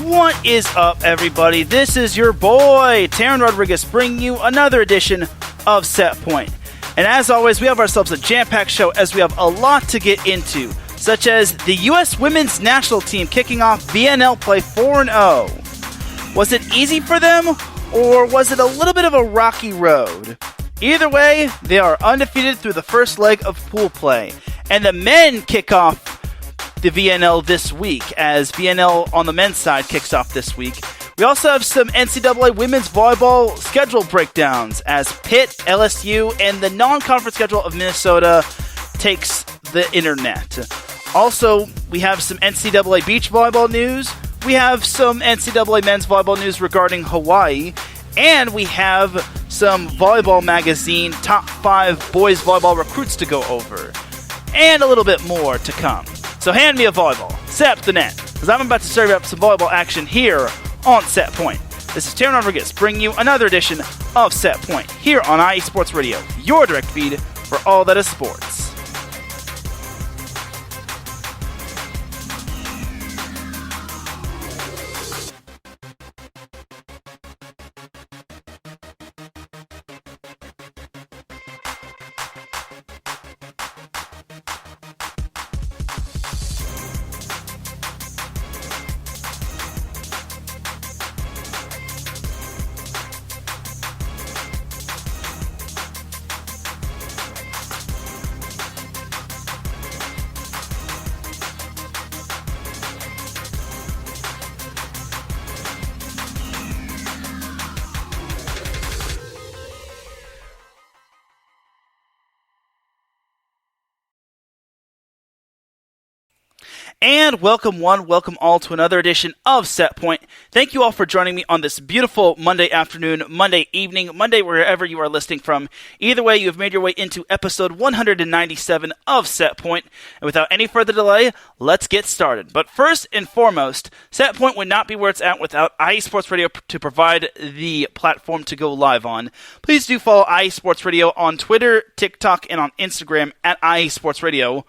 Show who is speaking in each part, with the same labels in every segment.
Speaker 1: What is up, everybody? This is your boy, Teran Rodriguez, bringing you another edition of Set Point. And as always, we have ourselves a jam-packed show as we have a lot to get into, such as the U.S. Women's National Team kicking off VNL play 4-0. Was it easy for them, or was it a little bit of a rocky road? Either way, they are undefeated through the first leg of pool play. And the men kick off the VNL this week, as VNL on the men's side kicks off this week. We also have some NCAA women's volleyball schedule breakdowns, as Pitt, LSU, and the non-conference schedule of Minnesota takes the internet. Also, we have some NCAA beach volleyball news. We have some NCAA men's volleyball news regarding Hawaii. And we have some Volleyball Magazine top 5 boys volleyball recruits to go over. And a little bit more to come. So hand me a volleyball, set up the net, because I'm about to serve up some volleyball action here on Set Point. This is Teran Rodriguez bringing you another edition of Set Point here on IE Sports Radio, your direct feed for all that is sports. And welcome one, welcome all to another edition of Set Point. Thank you all for joining me on this beautiful Monday afternoon, Monday evening, Monday wherever you are listening from. Either way, you have made your way into episode 197 of Set Point. And without any further delay, let's get started. But first and foremost, Set Point would not be where it's at without IE Sports Radio to provide the platform to go live on. Please do follow IE Sports Radio on Twitter, TikTok, and on Instagram at IE Sports Radio.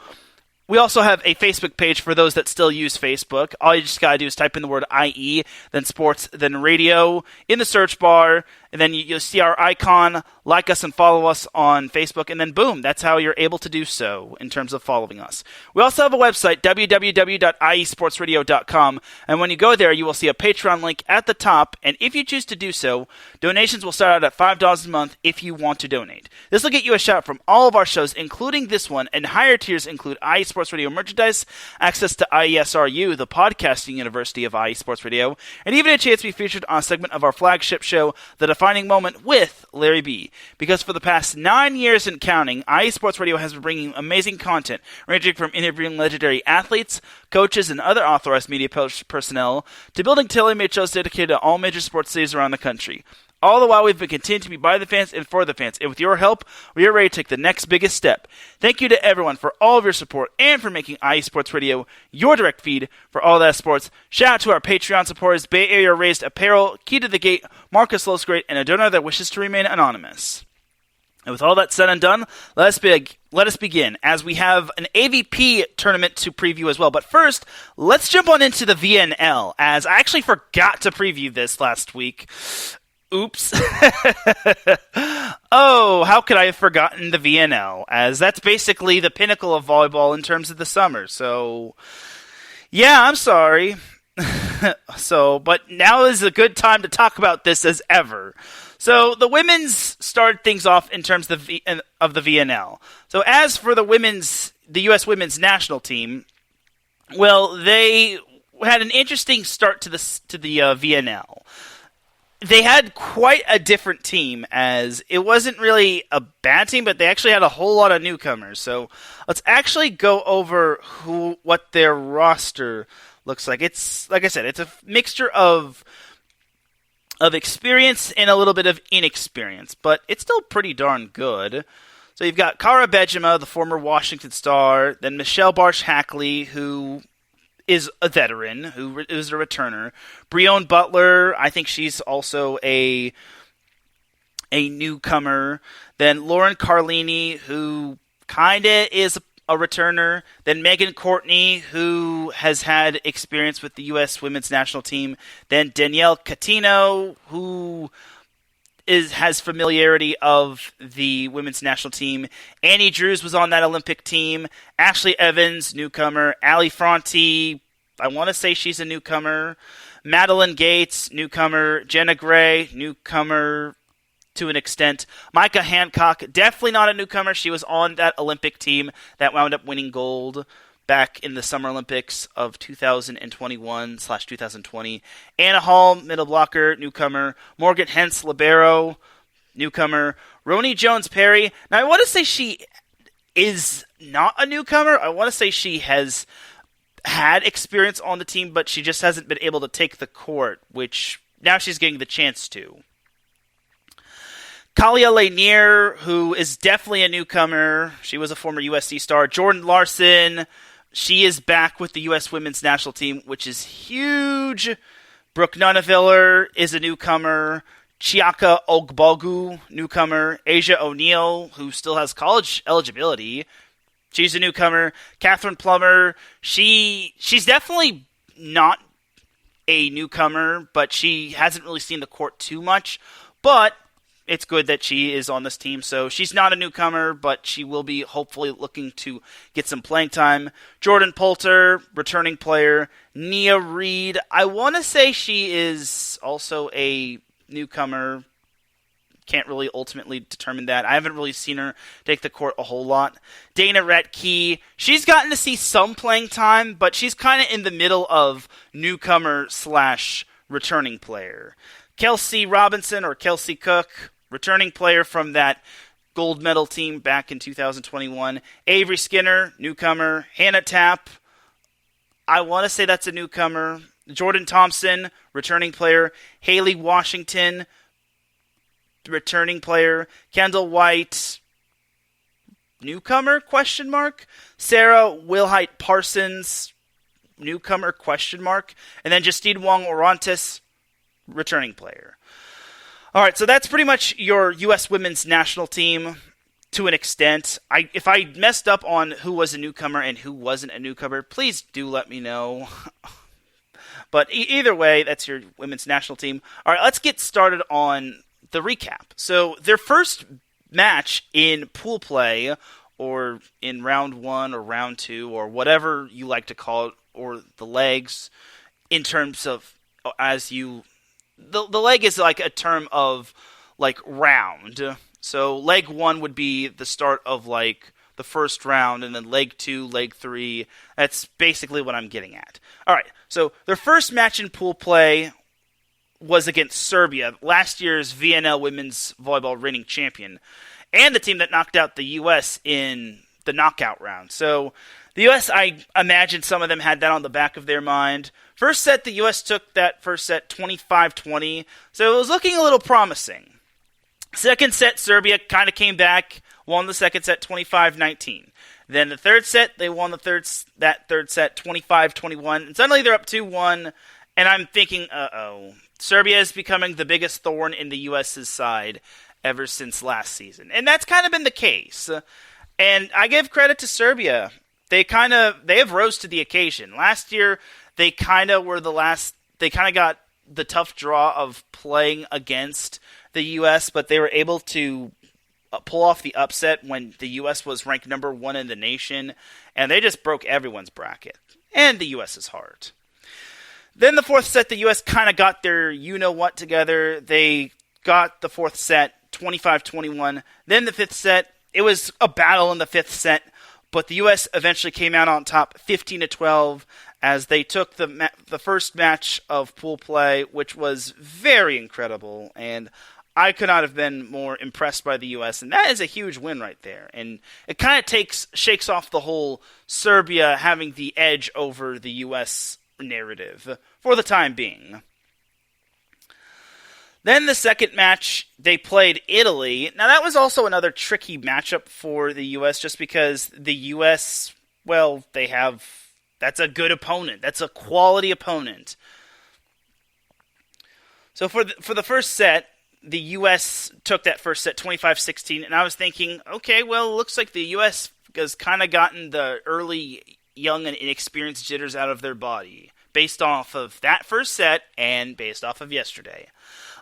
Speaker 1: We also have a Facebook page for those that still use Facebook. All you just gotta do is type in the word IE, then sports, then radio in the search bar, and then you'll see our icon, like us and follow us on Facebook, and then boom, that's how you're able to do so in terms of following us. We also have a website, www.iesportsradio.com, and when you go there, you will see a Patreon link at the top, and if you choose to do so, donations will start out at $5 a month if you want to donate. This will get you a shout from all of our shows, including this one, and higher tiers include IE Sports Radio merchandise, access to IESRU, the podcasting university of IE Sports Radio, and even a chance to be featured on a segment of our flagship show, The Defining Moment with Larry B. Because for the past 9 years and counting, IE Sports Radio has been bringing amazing content, ranging from interviewing legendary athletes, coaches, and other authorized media personnel, to building tailor-made shows dedicated to all major sports cities around the country. All the while, we've been continuing to be by the fans and for the fans, and with your help, we are ready to take the next biggest step. Thank you to everyone for all of your support and for making IE Sports Radio your direct feed for all that sports. Shout out to our Patreon supporters, Bay Area Raised Apparel, Key to the Gate, Marcus Losgreat, and a donor that wishes to remain anonymous. And with all that said and done, let us begin, as we have an AVP tournament to preview as well. But first, let's jump on into the VNL, as I actually forgot to preview this last week. Oops. Oh, how could I have forgotten the VNL, as that's basically the pinnacle of volleyball in terms of the summer. So, yeah, I'm sorry. But now is a good time to talk about this as ever. So the women's started things off in terms of the VNL. So as for the U.S. Women's National Team, well, they had an interesting start to the VNL. They had quite a different team, as it wasn't really a bad team, but they actually had a whole lot of newcomers. So let's actually go over what their roster looks like. It's, like I said, it's a mixture of experience and a little bit of inexperience, but it's still pretty darn good. So you've got Kara Bejima, the former Washington star, then Michelle Barsh-Hackley, who is a veteran, who is a returner. Breon Butler, I think she's also a newcomer. Then Lauren Carlini, who kind of is a returner. Then Megan Courtney, who has had experience with the U.S. women's national team. Then Danielle Catino, who has familiarity of the women's national team. Annie Drews was on that Olympic team. Ashley Evans, newcomer. Allie Fronte, I want to say she's a newcomer. Madeline Gates, newcomer. Jenna Gray, newcomer to an extent. Micah Hancock, definitely not a newcomer. She was on that Olympic team that wound up winning gold back in the Summer Olympics of 2021/2020. Anna Hall, middle blocker, newcomer. Morgan Hentz, libero, newcomer. Roni Jones-Perry. Now, I want to say she is not a newcomer. I want to say she has had experience on the team, but she just hasn't been able to take the court, which now she's getting the chance to. Kalia Lanier, who is definitely a newcomer. She was a former USC star. Jordan Larson, she is back with the U.S. women's national team, which is huge. Brooke Nunaviller is a newcomer. Chiaka Ogbogu, newcomer. Asia O'Neal, who still has college eligibility. She's a newcomer. Catherine Plummer, she's definitely not a newcomer, but she hasn't really seen the court too much. But it's good that she is on this team. So she's not a newcomer, but she will be hopefully looking to get some playing time. Jordan Poulter, returning player. Nia Reed, I want to say she is also a newcomer. Can't really ultimately determine that. I haven't really seen her take the court a whole lot. Dana Retke, she's gotten to see some playing time, but she's kind of in the middle of newcomer/returning player. Kelsey Robinson, or Kelsey Cook, returning player from that gold medal team back in 2021. Avery Skinner, newcomer. Hannah Tapp, I want to say that's a newcomer. Jordan Thompson, returning player. Haley Washington, returning player. Kendall White, newcomer, ? Sarah Wilhite Parsons, newcomer, ? And then Justine Wong Orontes, returning player. All right, so that's pretty much your U.S. women's national team to an extent. If I messed up on who was a newcomer and who wasn't a newcomer, please do let me know. But either way, that's your women's national team. All right, let's get started on the recap. So their first match in pool play, or in round 1 or round 2, or whatever you like to call it, or the legs, in terms of the leg is like a term of like round. So leg 1 would be the start of like the first round, and then leg 2, leg 3. That's basically what I'm getting at. All right, so their first match in pool play was against Serbia, last year's VNL women's volleyball reigning champion, and the team that knocked out the U.S. in the knockout round. So the U.S., I imagine some of them had that on the back of their mind. First set, the U.S. took that first set 25-20, so it was looking a little promising. Second set, Serbia kind of came back, won the second set 25-19. Then the third set, they won that third set 25-21, and suddenly they're up 2-1, and I'm thinking, Serbia is becoming the biggest thorn in the U.S.'s side ever since last season. And that's kind of been the case. And I give credit to Serbia. They have rose to the occasion. Last year, they kind of got the tough draw of playing against the U.S., but they were able to pull off the upset when the U.S. was ranked number 1 in the nation, and they just broke everyone's bracket, and the U.S.'s heart. Then the fourth set, the U.S. kind of got their you-know-what together. They got the fourth set 25-21. Then the fifth set, it was a battle in the fifth set, but the U.S. eventually came out on top 15-12 as they took the first match of pool play, which was very incredible, and I could not have been more impressed by the U.S., and that is a huge win right there. And it kind of shakes off the whole Serbia having the edge over the U.S. narrative for the time being. Then the second match, they played Italy. Now that was also another tricky matchup for the U.S. just because the U.S., well, that's a good opponent. That's a quality opponent. So for the first set, the U.S. took that first set 25-16, and I was thinking, okay, well, it looks like the U.S. has kind of gotten the early, young, and inexperienced jitters out of their body, based off of that first set and based off of yesterday.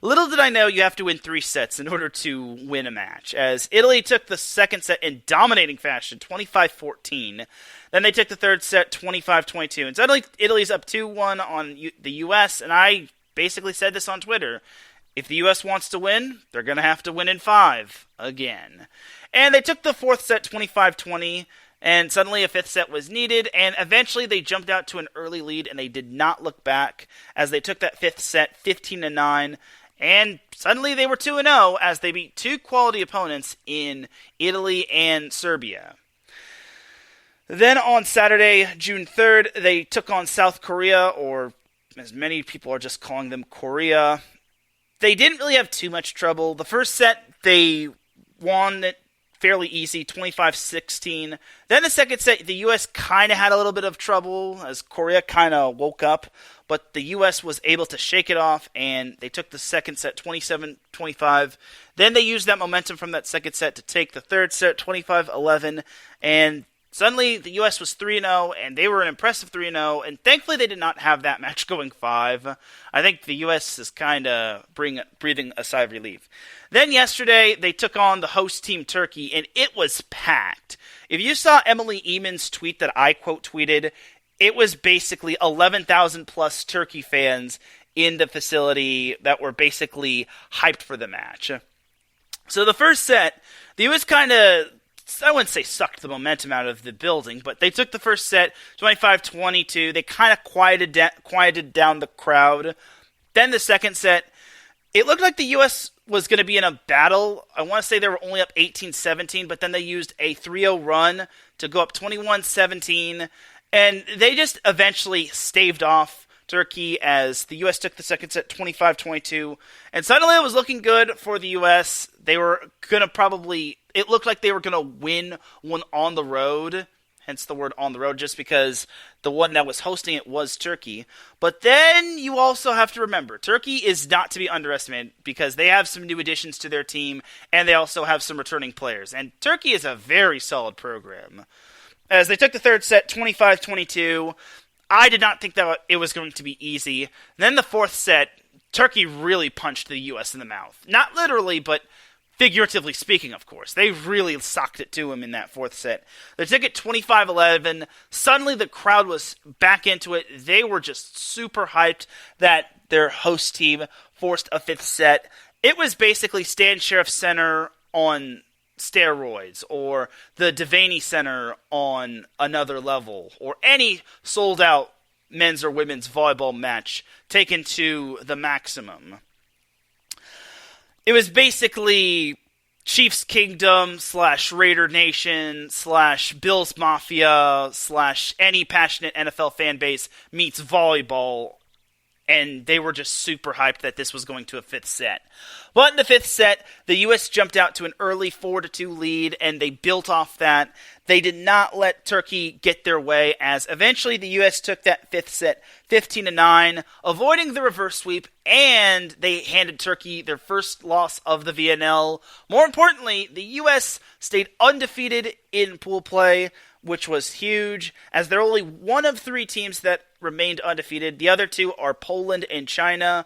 Speaker 1: Little did I know you have to win 3 sets in order to win a match, as Italy took the second set in dominating fashion, 25-14. Then they took the third set, 25-22. And suddenly Italy's up 2-1 on the U.S., and I basically said this on Twitter. If the U.S. wants to win, they're going to have to win in 5 again. And they took the fourth set 25-20, and suddenly a fifth set was needed, and eventually they jumped out to an early lead, and they did not look back as they took that fifth set 15-9, and suddenly they were 2-0 as they beat 2 quality opponents in Italy and Serbia. Then on Saturday, June 3rd, they took on South Korea, or as many people are just calling them, Korea. They didn't really have too much trouble. The first set, they won it fairly easy, 25-16. Then the second set, the U.S. kind of had a little bit of trouble as Korea kind of woke up, but the U.S. was able to shake it off, and they took the second set 27-25. Then they used that momentum from that second set to take the third set 25-11, and suddenly the U.S. was 3-0, and they were an impressive 3-0, and thankfully they did not have that match going 5. I think the U.S. is kind of breathing a sigh of relief. Then yesterday, they took on the host team Turkey, and it was packed. If you saw Emily Eamon's tweet that I quote tweeted, it was basically 11,000 plus Turkey fans in the facility that were basically hyped for the match. So the first set, the U.S. kind of, I wouldn't say sucked the momentum out of the building, but they took the first set 25-22. They kind of quieted down the crowd. Then the second set, it looked like the U.S. was going to be in a battle. I want to say they were only up 18-17, but then they used a 3-0 run to go up 21-17, and they just eventually staved off Turkey as the U.S. took the second set 25-22, and suddenly it was looking good for the U.S. They were going to it looked like they were going to win one on the road, hence the word on the road, just because the one that was hosting it was Turkey. But then you also have to remember, Turkey is not to be underestimated because they have some new additions to their team, and they also have some returning players. And Turkey is a very solid program. As they took the third set 25-22, I did not think that it was going to be easy. Then the fourth set, Turkey really punched the U.S. in the mouth. Not literally, but figuratively speaking, of course. They really socked it to him in that fourth set. They took it 25-11. Suddenly the crowd was back into it. They were just super hyped that their host team forced a fifth set. It was basically Stan Sheriff Center on steroids, or the Devaney Center on another level, or any sold-out men's or women's volleyball match taken to the maximum. It was basically Chiefs Kingdom / Raider Nation / Bills Mafia / any passionate NFL fan base meets volleyball, and they were just super hyped that this was going to a fifth set. But in the fifth set, the U.S. jumped out to an early 4-2 lead, and they built off that. They did not let Turkey get their way, as eventually the U.S. took that fifth set 15-9, avoiding the reverse sweep, and they handed Turkey their first loss of the VNL. More importantly, the U.S. stayed undefeated in pool play, which was huge, as they're only one of 3 teams that remained undefeated. The other 2 are Poland and China.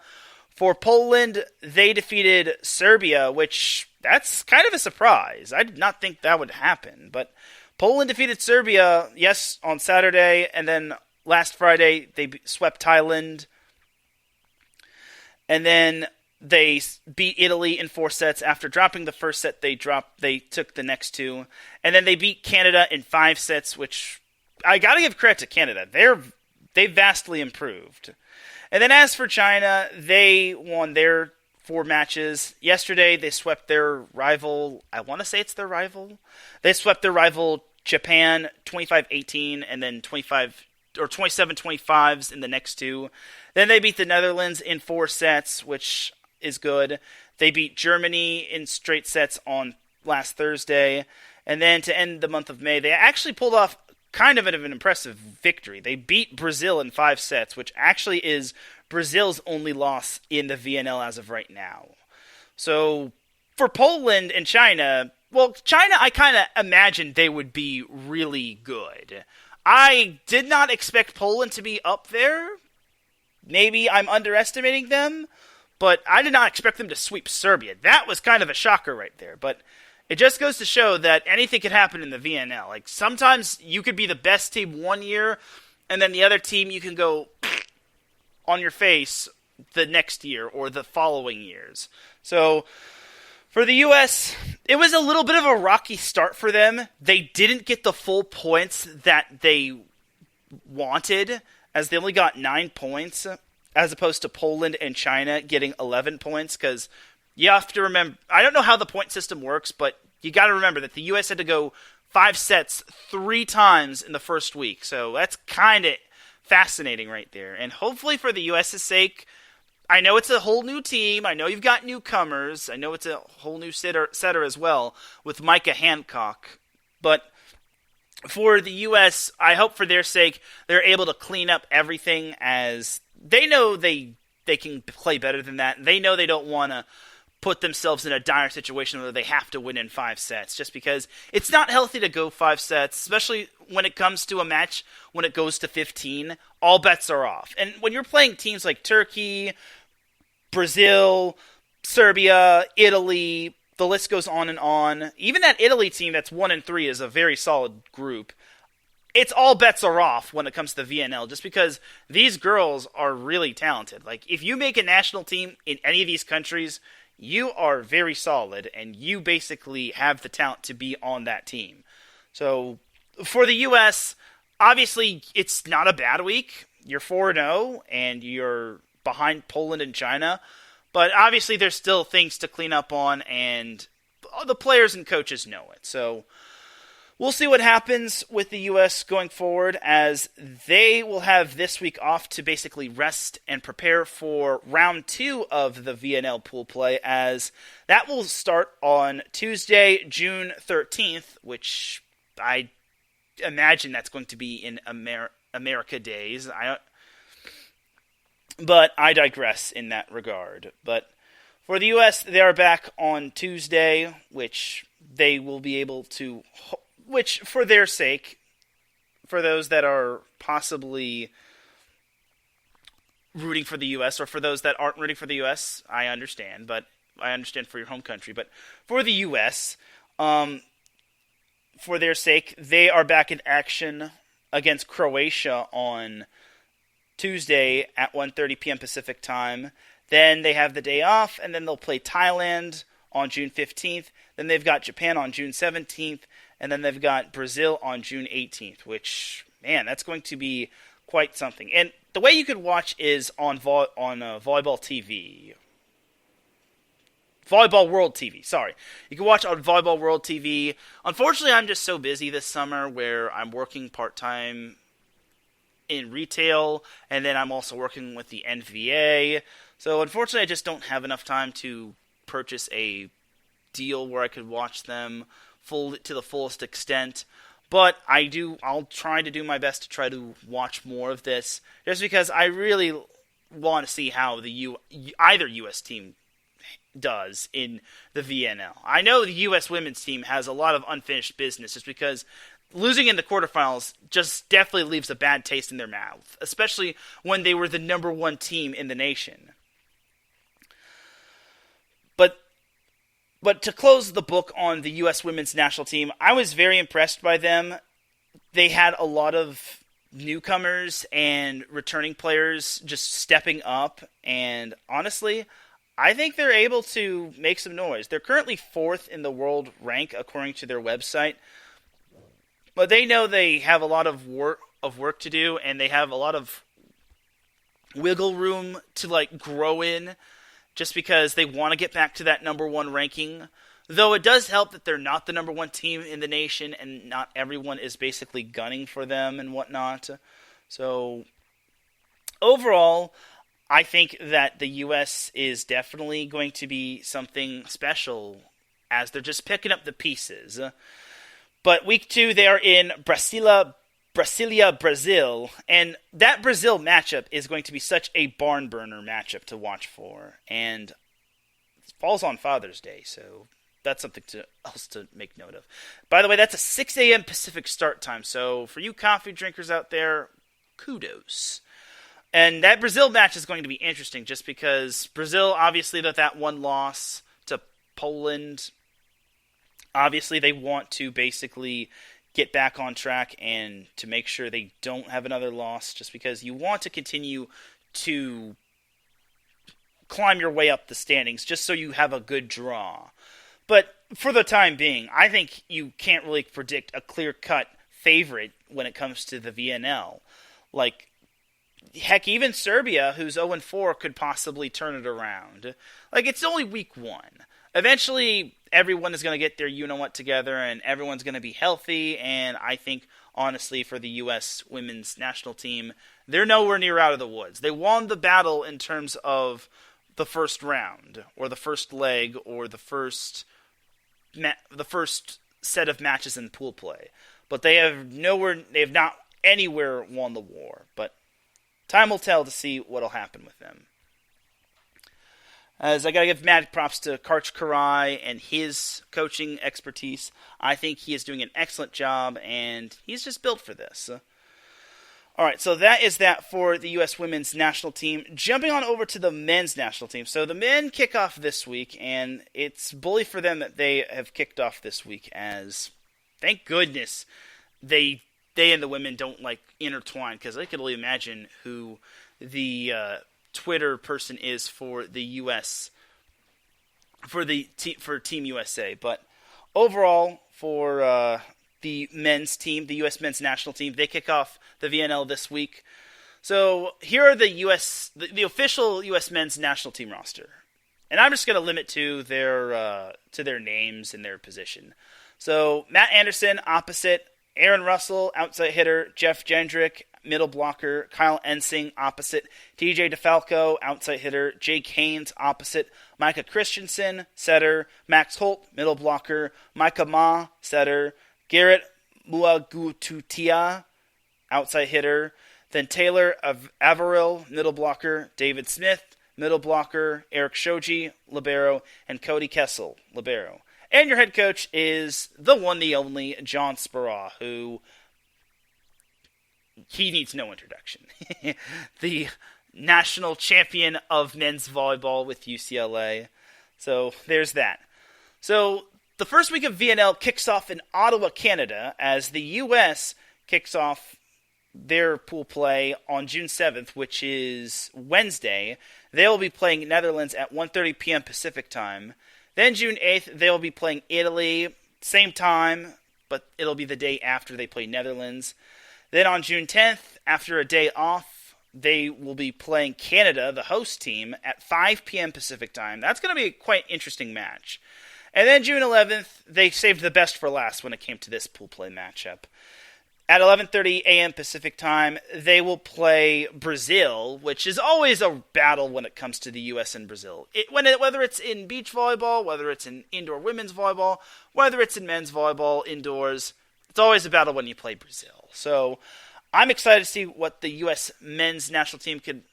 Speaker 1: For Poland, they defeated Serbia, which that's kind of a surprise. I did not think that would happen, but Poland defeated Serbia, yes, on Saturday, and then last Friday they swept Thailand, and then they beat Italy in 4 sets. After dropping the first set, they took the next 2, and then they beat Canada in 5 sets, which I gotta give credit to Canada. They vastly improved. And then as for China, they won their 4 matches. Yesterday, they swept their rival, I want to say it's their rival. They swept their rival Japan 25-18 and then 27-25s in the next 2. Then they beat the Netherlands in 4 sets, which is good. They beat Germany in straight sets on last Thursday. And then to end the month of May, they actually pulled off kind of an impressive victory. They beat Brazil in 5 sets, which actually is Brazil's only loss in the VNL as of right now. So for Poland and China, Well, China, I kind of imagined they would be really good. I did not expect Poland to be up there. Maybe I'm underestimating them, but I did not expect them to sweep Serbia. That was kind of a shocker right there. But it just goes to show that anything could happen in the VNL. Like, sometimes you could be the best team one year, and then the other team you can go on your face the next year or the following years. So for the U.S., it was a little bit of a rocky start for them. They didn't get the full points that they wanted, as they only got 9 points, as opposed to Poland and China getting 11 points, because you have to remember, I don't know how the point system works, but you got to remember that the U.S. had to go 5 sets 3 times in the first week, so that's kind of fascinating right there. And hopefully for the U.S.'s sake, I know it's a whole new team, I know you've got newcomers, I know it's a whole new setter as well, with Micah Hancock, but for the U.S., I hope for their sake, they're able to clean up everything, as they know they can play better than that. They know they don't want to put themselves in a dire situation where they have to win in 5 sets, just because it's not healthy to go 5 sets, especially when it comes to a match when it goes to 15. All bets are off. And when you're playing teams like Turkey, Brazil, Serbia, Italy, the list goes on and on. Even that Italy team that's 1-3 is a very solid group. It's all bets are off when it comes to the VNL, just because these girls are really talented. Like, if you make a national team in any of these countries, you are very solid, and you basically have the talent to be on that team. So, for the U.S., obviously, it's not a bad week. You're 4-0, and you're behind Poland and China. But obviously there's still things to clean up on, and the players and coaches know it. So we'll see what happens with the U.S. going forward, as they will have this week off to basically rest and prepare for round 2 of the VNL pool play, as that will start on Tuesday, June 13th, which I imagine that's going to be in America days. But I digress in that regard. But for the U.S., they are back on Tuesday, which they will be able to, which for their sake, for those that are possibly rooting for the U.S., or for those that aren't rooting for the U.S., I understand, but I understand for your home country. But for the U.S., for their sake, they are back in action against Croatia on Tuesday at 1:30 p.m. Pacific time. Then they have the day off, and then they'll play Thailand on June 15th. Then they've got Japan on June 17th, and then they've got Brazil on June 18th, which, man, that's going to be quite something. And the way you could watch is on Volleyball TV. Volleyball World TV, sorry. You can watch on Volleyball World TV. Unfortunately, I'm just so busy this summer where I'm working part-time in retail, and then I'm also working with the NVA. So unfortunately, I just don't have enough time to purchase a deal where I could watch them to the fullest extent. But I'll try to do my best to try to watch more of this, just because I really want to see how either U.S. team does in the VNL. I know the U.S. women's team has a lot of unfinished business, just because losing in the quarterfinals just definitely leaves a bad taste in their mouth, especially when they were the number 1 team in the nation. But to close the book on the U.S. women's national team, I was very impressed by them. They had a lot of newcomers and returning players just stepping up, and honestly, I think they're able to make some noise. They're currently 4th in the world rank according to their website, but they know they have a lot of work to do, and they have a lot of wiggle room to grow in, just because they want to get back to that number 1 ranking. Though it does help that they're not the number 1 team in the nation, and not everyone is basically gunning for them and whatnot. So overall, I think that the U.S. is definitely going to be something special, as they're just picking up the pieces. But week 2, they are in Brasilia, Brazil, and that Brazil matchup is going to be such a barn burner matchup to watch for, and it falls on Father's Day, so that's something else to make note of. By the way, that's a 6 a.m. Pacific start time. So for you coffee drinkers out there, kudos. And that Brazil match is going to be interesting just because Brazil, obviously, that one loss to Poland, obviously they want to basically get back on track and to make sure they don't have another loss just because you want to continue to climb your way up the standings just so you have a good draw. But for the time being, I think you can't really predict a clear-cut favorite when it comes to the VNL. Like, heck, even Serbia, who's 0-4, could possibly turn it around. Like, it's only week 1. Eventually, everyone is going to get their you-know-what together, and everyone's going to be healthy, and I think, honestly, for the U.S. women's national team, they're nowhere near out of the woods. They won the battle in terms of the first round, or the first leg, or the first set of matches in pool play. But they have not anywhere won the war. But time will tell to see what'll happen with them. As I gotta give mad props to Karch Karai and his coaching expertise. I think he is doing an excellent job, and he's just built for this. Alright, so that is that for the U.S. women's national team. Jumping on over to the men's national team. So the men kick off this week, and it's bully for them that they have kicked off this week, as thank goodness they and the women don't intertwine, because I could only imagine who the Twitter person is for the U.S. for Team USA. But overall, for the men's team, the U.S. men's national team, they kick off the VNL this week. So here are the official U.S. men's national team roster, and I'm just going to limit to their names and their position. So Matt Anderson, opposite. Aaron Russell, outside hitter. Jeff Gendrick, middle blocker. Kyle Ensing, opposite. TJ DeFalco, outside hitter. Jake Haynes, opposite. Micah Christensen, setter. Max Holt, middle blocker. Micah Ma, setter. Garrett Muagututia, outside hitter. Then Taylor Averill, middle blocker. David Smith, middle blocker. Eric Shoji, libero. And Cody Kessel, libero. And your head coach is the one, the only, John Speraw, who, he needs no introduction. The national champion of men's volleyball with UCLA. So there's that. So the first week of VNL kicks off in Ottawa, Canada, as the U.S. kicks off their pool play on June 7th, which is Wednesday. They will be playing Netherlands at 1:30 p.m. Pacific time. Then June 8th, they will be playing Italy, same time, but it'll be the day after they play Netherlands. Then on June 10th, after a day off, they will be playing Canada, the host team, at 5 p.m. Pacific time. That's going to be a quite interesting match. And then June 11th, they saved the best for last when it came to this pool play matchup. At 11:30 a.m. Pacific time, they will play Brazil, which is always a battle when it comes to the U.S. and Brazil. Whether it's in beach volleyball, whether it's in indoor women's volleyball, whether it's in men's volleyball indoors, it's always a battle when you play Brazil. So I'm excited to see what the U.S. men's national team can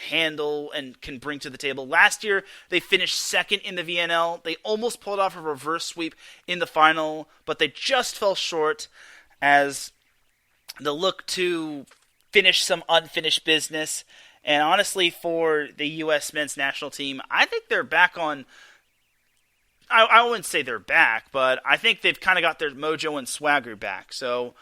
Speaker 1: handle and can bring to the table. Last year, they finished second in the VNL. They almost pulled off a reverse sweep in the final, but they just fell short, as they look to finish some unfinished business. And honestly, for the U.S. men's national team, I think they're back on... I wouldn't say they're back, but I think they've kind of got their mojo and swagger back. So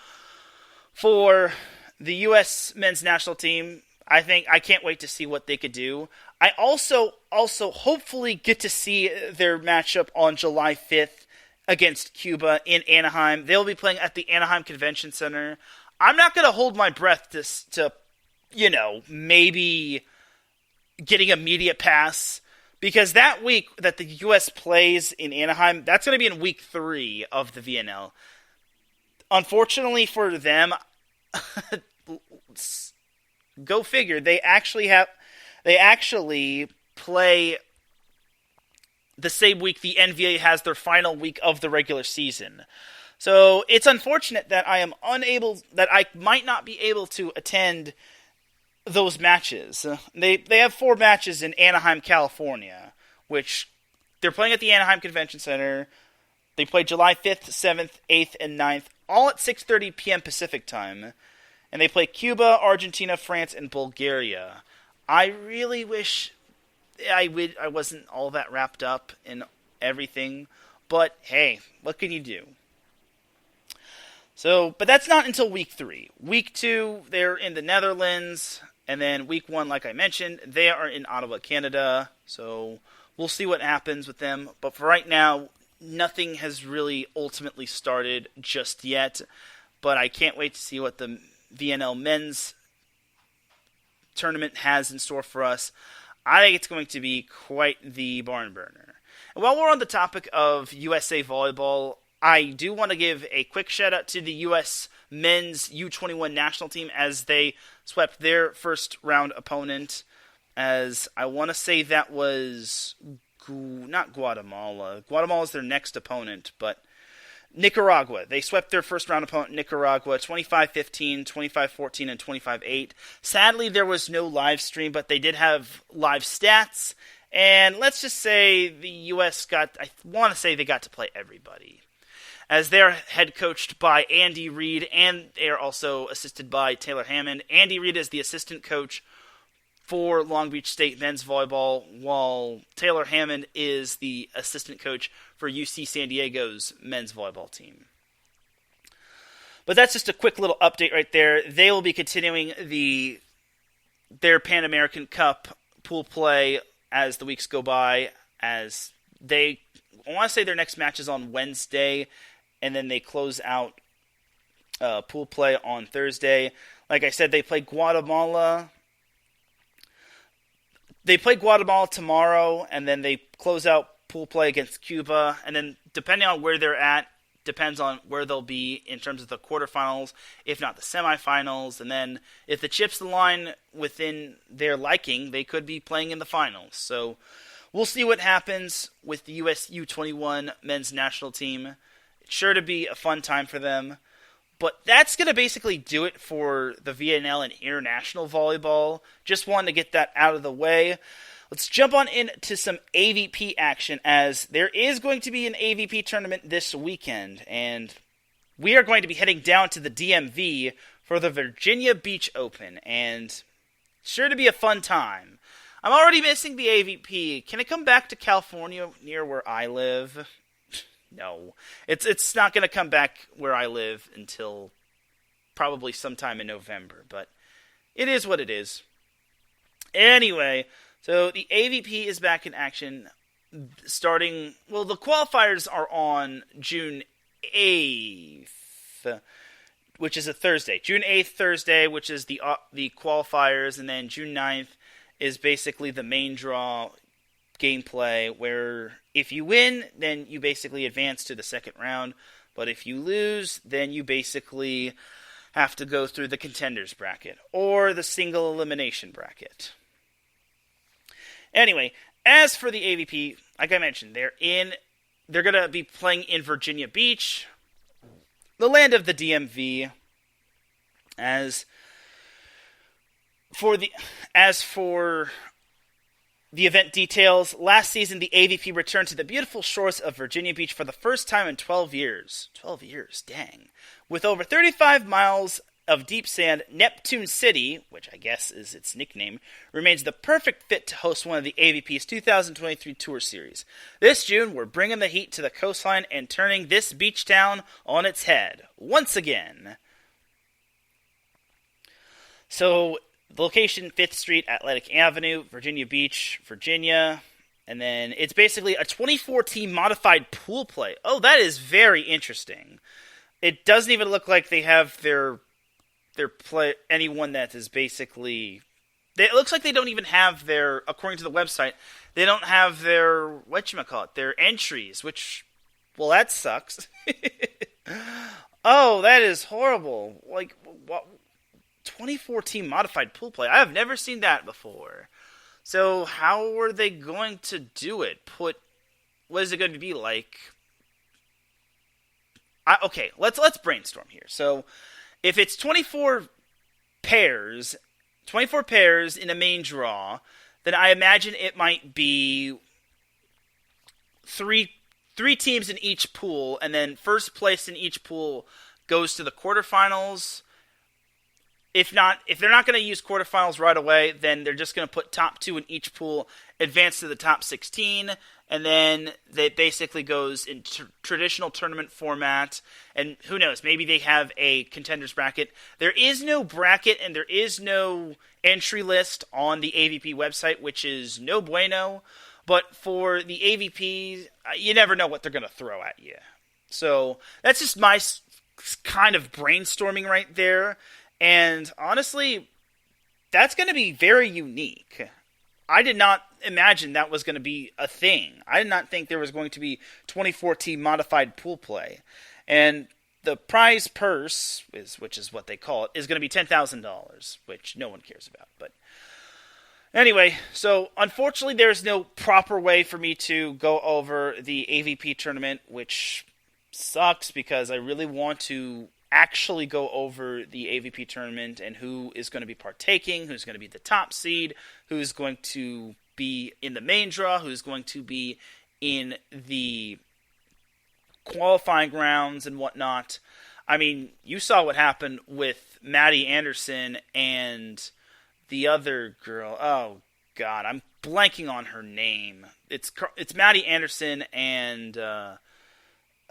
Speaker 1: for the U.S. men's national team, I can't wait to see what they could do. I also hopefully get to see their matchup on July 5th against Cuba in Anaheim. They'll be playing at the Anaheim Convention Center. I'm not going to hold my breath to maybe getting a media pass, because that week that the U.S. plays in Anaheim, that's going to be in week 3 of the VNL. Unfortunately for them, go figure, they actually play the same week the NBA has their final week of the regular season. So it's unfortunate that I might not be able to attend those matches. They have 4 matches in Anaheim, California, which they're playing at the Anaheim Convention Center. They play July 5th, 7th, 8th, and 9th, all at 6:30 p.m. Pacific time. And they play Cuba, Argentina, France, and Bulgaria. I really wish I wasn't all that wrapped up in everything. But, hey, what can you do? So, but that's not until week 3. Week 2, they're in the Netherlands. And then week 1, like I mentioned, they are in Ottawa, Canada. So we'll see what happens with them. But for right now, nothing has really ultimately started just yet. But I can't wait to see what the VNL men's tournament has in store for us. I think it's going to be quite the barn burner. And while we're on the topic of USA Volleyball, I do want to give a quick shout out to the U.S. men's U21 national team as they swept their first round opponent. As I want to say that was not Guatemala. Guatemala is their next opponent, but Nicaragua. They swept their first round opponent, Nicaragua, 25-15, 25-14, and 25-8. Sadly, there was no live stream, but they did have live stats. And let's just say the U.S. I want to say they got to play everybody. As they're head coached by Andy Reid, and they're also assisted by Taylor Hammond. Andy Reid is the assistant coach for Long Beach State men's volleyball, while Taylor Hammond is the assistant coach for UC San Diego's men's volleyball team. But that's just a quick little update right there. They will be continuing their Pan American Cup pool play as the weeks go by, as I want to say their next match is on Wednesday, and then they close out pool play on Thursday. Like I said, they play Guatemala. They play Guatemala tomorrow, and then they close out pool play against Cuba. And then depending on where they're at, depends on where they'll be in terms of the quarterfinals, if not the semifinals. And then if the chips align within their liking, they could be playing in the finals. So we'll see what happens with the US U21 men's national team. It's sure to be a fun time for them. But that's going to basically do it for the VNL and international volleyball. Just wanted to get that out of the way. Let's jump on into some AVP action, as there is going to be an AVP tournament this weekend. And we are going to be heading down to the DMV for the Virginia Beach Open. And sure to be a fun time. I'm already missing the AVP. Can it come back to California near where I live? No. It's not going to come back where I live until probably sometime in November. But it is what it is. Anyway, so the AVP is back in action starting... Well, the qualifiers are on June 8th, which is a Thursday. June 8th, Thursday, which is the qualifiers, and then June 9th is basically the main draw gameplay, where if you win, then you basically advance to the second round, but if you lose, then you basically have to go through the contenders bracket, or the single elimination bracket. Anyway, as for the AVP, like I mentioned, they're going to be playing in Virginia Beach, the land of the DMV. As for the event details, last season the AVP returned to the beautiful shores of Virginia Beach for the first time in 12 years. 12 years, dang. With over 35 miles of deep sand, Neptune City, which I guess is its nickname, remains the perfect fit to host one of the AVP's 2023 Tour Series. This June, we're bringing the heat to the coastline and turning this beach town on its head, once again. So, the location, 5th Street, Atlantic Avenue, Virginia Beach, Virginia. And then it's basically a 24-team modified pool play. Oh, that is very interesting. It doesn't even look like they have their play anyone that is basically... It looks like they don't even have their, according to the website, they don't have their, their entries, which, well, that sucks. Oh, that is horrible. Like, what? 24-team modified pool play. I have never seen that before. So how are they going to do it? What is it going to be like? Okay, let's brainstorm here. So if it's 24 pairs in a main draw, then I imagine it might be three teams in each pool, and then first place in each pool goes to the quarterfinals. If they're not going to use quarterfinals right away, then they're just going to put top 2 in each pool, advance to the top 16, and then it basically goes in traditional tournament format. And who knows, maybe they have a contenders bracket. There is no bracket and there is no entry list on the AVP website, which is no bueno. But for the AVP, you never know what they're going to throw at you. So that's just my kind of brainstorming right there. And honestly, that's going to be very unique. I did not imagine that was going to be a thing. I did not think there was going to be 2014 modified pool play. And the prize purse, which is what they call it, is going to be $10,000, which no one cares about. But anyway, so unfortunately there's no proper way for me to go over the AVP tournament, which sucks because I really want to actually go over the AVP tournament and who is going to be partaking, who's going to be the top seed, who's going to be in the main draw, who's going to be in the qualifying rounds and whatnot. I mean, you saw what happened with Maddie Anderson and the other girl. Oh, God, I'm blanking on her name. It's Maddie Anderson and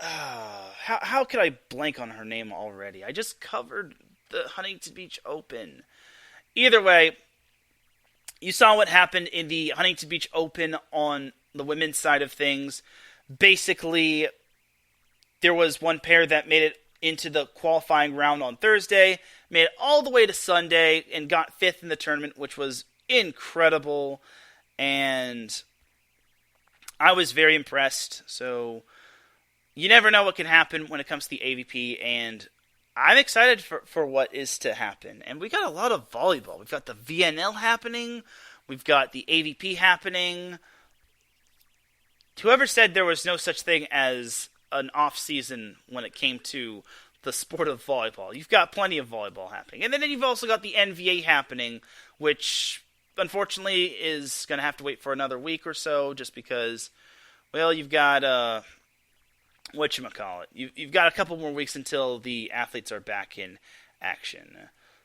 Speaker 1: how could I blank on her name already? I just covered the Huntington Beach Open. Either way, you saw what happened in the Huntington Beach Open on the women's side of things. Basically, there was one pair that made it into the qualifying round on Thursday, made it all the way to Sunday, and got 5th in the tournament, which was incredible. And I was very impressed. So you never know what can happen when it comes to the AVP, and I'm excited for what is to happen. And we got a lot of volleyball. We've got the VNL happening. We've got the AVP happening. Whoever said there was no such thing as an off-season when it came to the sport of volleyball? You've got plenty of volleyball happening. And then you've also got the NVA happening, which unfortunately is going to have to wait for another week or so just because, well, you've got whatchamacallit. You've got a couple more weeks until the athletes are back in action.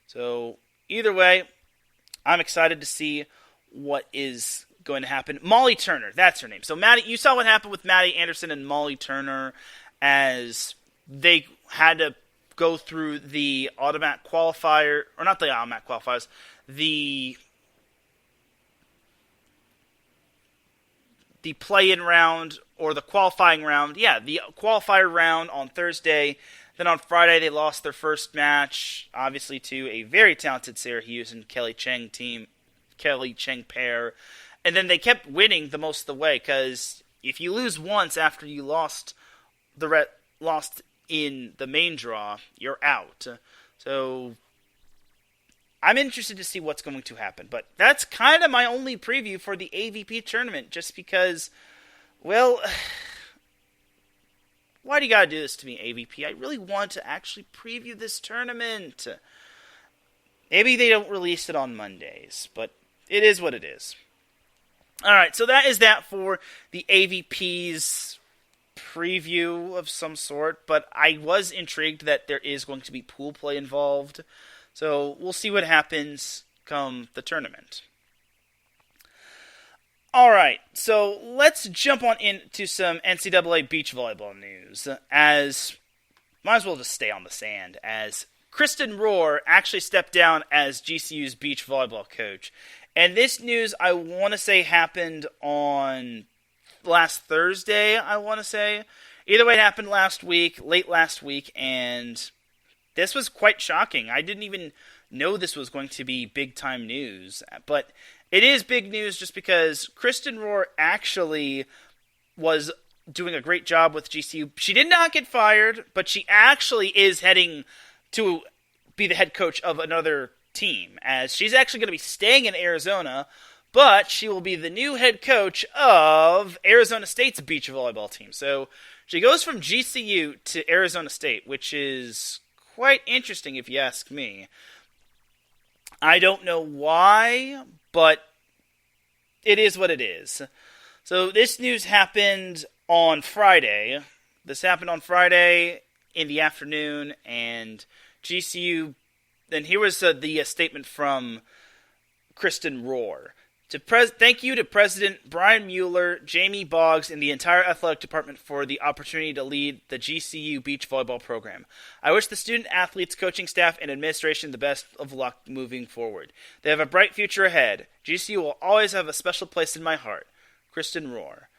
Speaker 1: So either way, I'm excited to see what is going to happen. Molly Turner, that's her name. So Maddie, you saw what happened with Maddie Anderson and Molly Turner as they had to go through the automatic qualifier, or not the automatic qualifiers, the play-in round, or the qualifying round. Yeah, the qualifier round on Thursday. Then on Friday, they lost their first match, obviously to a very talented Sarah Hughes and Kelly Cheng pair. And then they kept winning the most of the way, because if you lose once after you lost in the main draw, you're out. So I'm interested to see what's going to happen. But that's kind of my only preview for the AVP tournament, just because, well, why do you gotta do this to me, AVP? I really want to actually preview this tournament. Maybe they don't release it on Mondays, but it is what it is. Alright, so that is that for the AVP's preview of some sort, but I was intrigued that there is going to be pool play involved. So we'll see what happens come the tournament. Alright, so let's jump on into some NCAA beach volleyball news, as might as well just stay on the sand, as Kristen Rhor actually stepped down as GCU's beach volleyball coach. And this news, I want to say, happened on last Thursday, I want to say. Either way, it happened late last week, and this was quite shocking. I didn't even know this was going to be big-time news. But it is big news just because Kristen Rhor actually was doing a great job with GCU. She did not get fired, but she actually is heading to be the head coach of another team, as she's actually going to be staying in Arizona, but she will be the new head coach of Arizona State's beach volleyball team. So she goes from GCU to Arizona State, which is quite interesting if you ask me. I don't know why, but it is what it is. So this news happened on Friday. This happened on Friday in the afternoon, and GCU. Then here was the statement from Kristen Rhor. Thank you to President Brian Mueller, Jamie Boggs, and the entire athletic department for the opportunity to lead the GCU Beach Volleyball program. I wish the student athletes, coaching staff, and administration the best of luck moving forward. They have a bright future ahead. GCU will always have a special place in my heart. Kristen Rhor.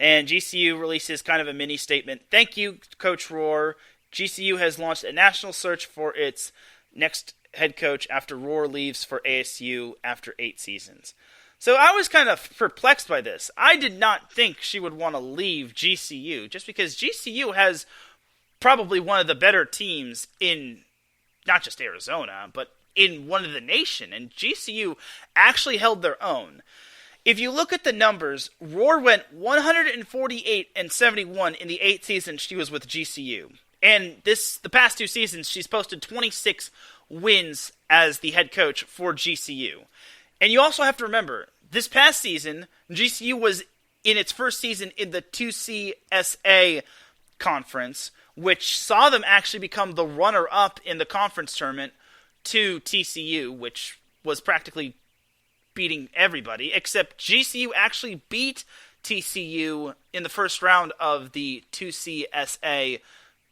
Speaker 1: And GCU releases kind of a mini statement. Thank you, Coach Rhor. GCU has launched a national search for its next head coach after Rhor leaves for ASU after 8 seasons. So I was kind of perplexed by this. I did not think she would want to leave GCU, just because GCU has probably one of the better teams in not just Arizona, but in one of the nation. And GCU actually held their own. If you look at the numbers, Rhor went 148-71 in the 8 seasons she was with GCU. And the past 2 seasons, she's posted 26 wins as the head coach for GCU. And you also have to remember, this past season, GCU was in its first season in the 2CSA conference, which saw them actually become the runner-up in the conference tournament to TCU, which was practically beating everybody, except GCU actually beat TCU in the first round of the 2CSA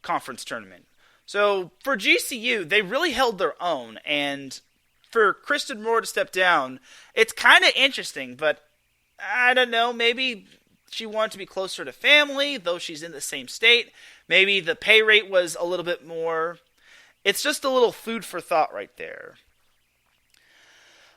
Speaker 1: conference tournament. So for GCU, they really held their own, and for Kristen Rhor to step down, it's kind of interesting, but I don't know, maybe she wanted to be closer to family, though she's in the same state. Maybe the pay rate was a little bit more. It's just a little food for thought right there.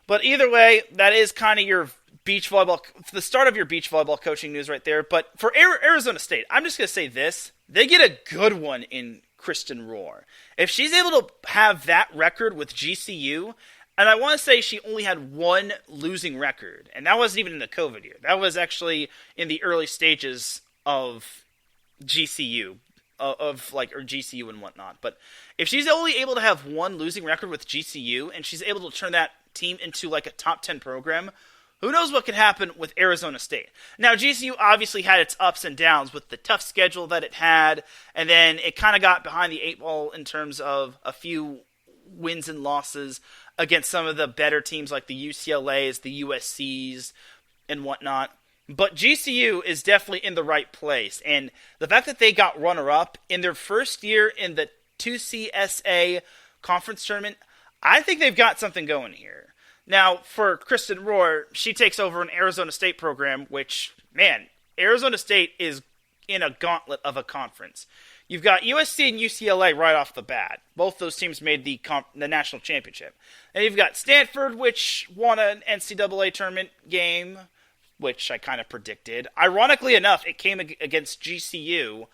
Speaker 1: But either way, that is kind of your beach volleyball, the start of your beach volleyball coaching news right there. But for Arizona State, I'm just going to say this. They get a good one in Kristen Rhor. If she's able to have that record with GCU, and I want to say she only had 1 losing record, and that wasn't even in the COVID year. That was actually in the early stages of GCU, or GCU and whatnot. But if she's only able to have 1 losing record with GCU, and she's able to turn that team into like a top 10 program, who knows what could happen with Arizona State. Now, GCU obviously had its ups and downs with the tough schedule that it had, and then it kind of got behind the 8 ball in terms of a few wins and losses against some of the better teams like the UCLAs, the USCs, and whatnot. But GCU is definitely in the right place. And the fact that they got runner-up in their first year in the 2CSA conference tournament, I think they've got something going here. Now, for Kristen Rhor, she takes over an Arizona State program, which, man, Arizona State is in a gauntlet of a conference. You've got USC and UCLA right off the bat. Both those teams made the national championship. And you've got Stanford, which won an NCAA tournament game, which I kind of predicted. Ironically enough, it came against GCU.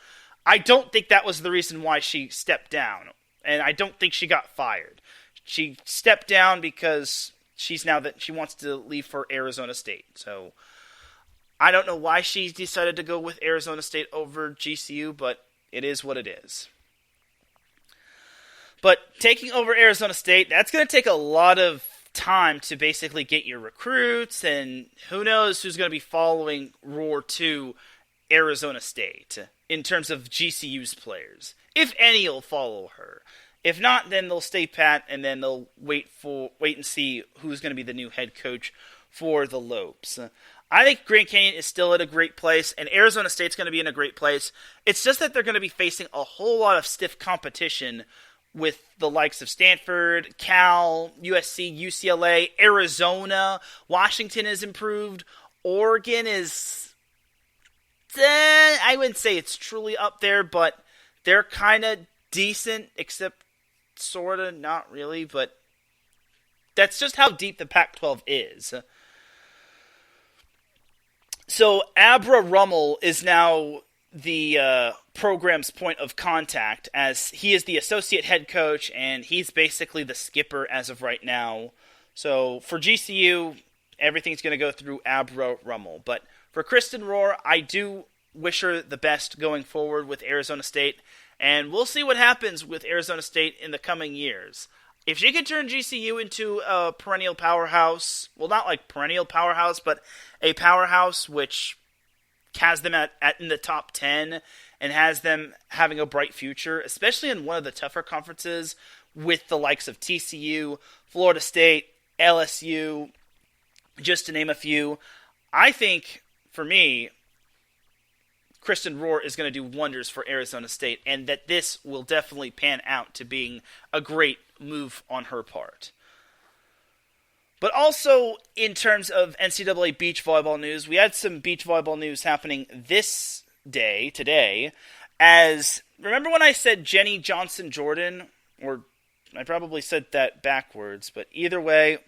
Speaker 1: I don't think that was the reason why she stepped down. And I don't think she got fired. She stepped down because she wants to leave for Arizona State. So I don't know why she decided to go with Arizona State over GCU, but it is what it is. But taking over Arizona State, that's going to take a lot of time to basically get your recruits, and who knows who's going to be following Rhor to Arizona State in terms of GCU's players. If any will follow her. If not, then they'll stay pat, and then they'll wait and see who's going to be the new head coach for the Lopes. I think Grand Canyon is still at a great place, and Arizona State's going to be in a great place. It's just that they're going to be facing a whole lot of stiff competition with the likes of Stanford, Cal, USC, UCLA, Arizona. Washington has improved. Oregon is, I wouldn't say it's truly up there, but they're kind of decent, except sort of, not really, but that's just how deep the Pac-12 is. So Abra Rummel is now the program's point of contact, as he is the associate head coach, and he's basically the skipper as of right now. So for GCU, everything's going to go through Abra Rummel. But for Kristen Rhor, I do wish her the best going forward with Arizona State, and we'll see what happens with Arizona State in the coming years. If she could turn GCU into a perennial powerhouse, well, not like perennial powerhouse, but a powerhouse which has them in the top 10 and has them having a bright future, especially in one of the tougher conferences with the likes of TCU, Florida State, LSU, just to name a few. I think, for me, Kristen Rhor is going to do wonders for Arizona State, and that this will definitely pan out to being a great move on her part. But also, in terms of NCAA beach volleyball news, we had some beach volleyball news happening this day, today, as, remember when I said Jenny Johnson-Jordan, or I probably said that backwards, but either way,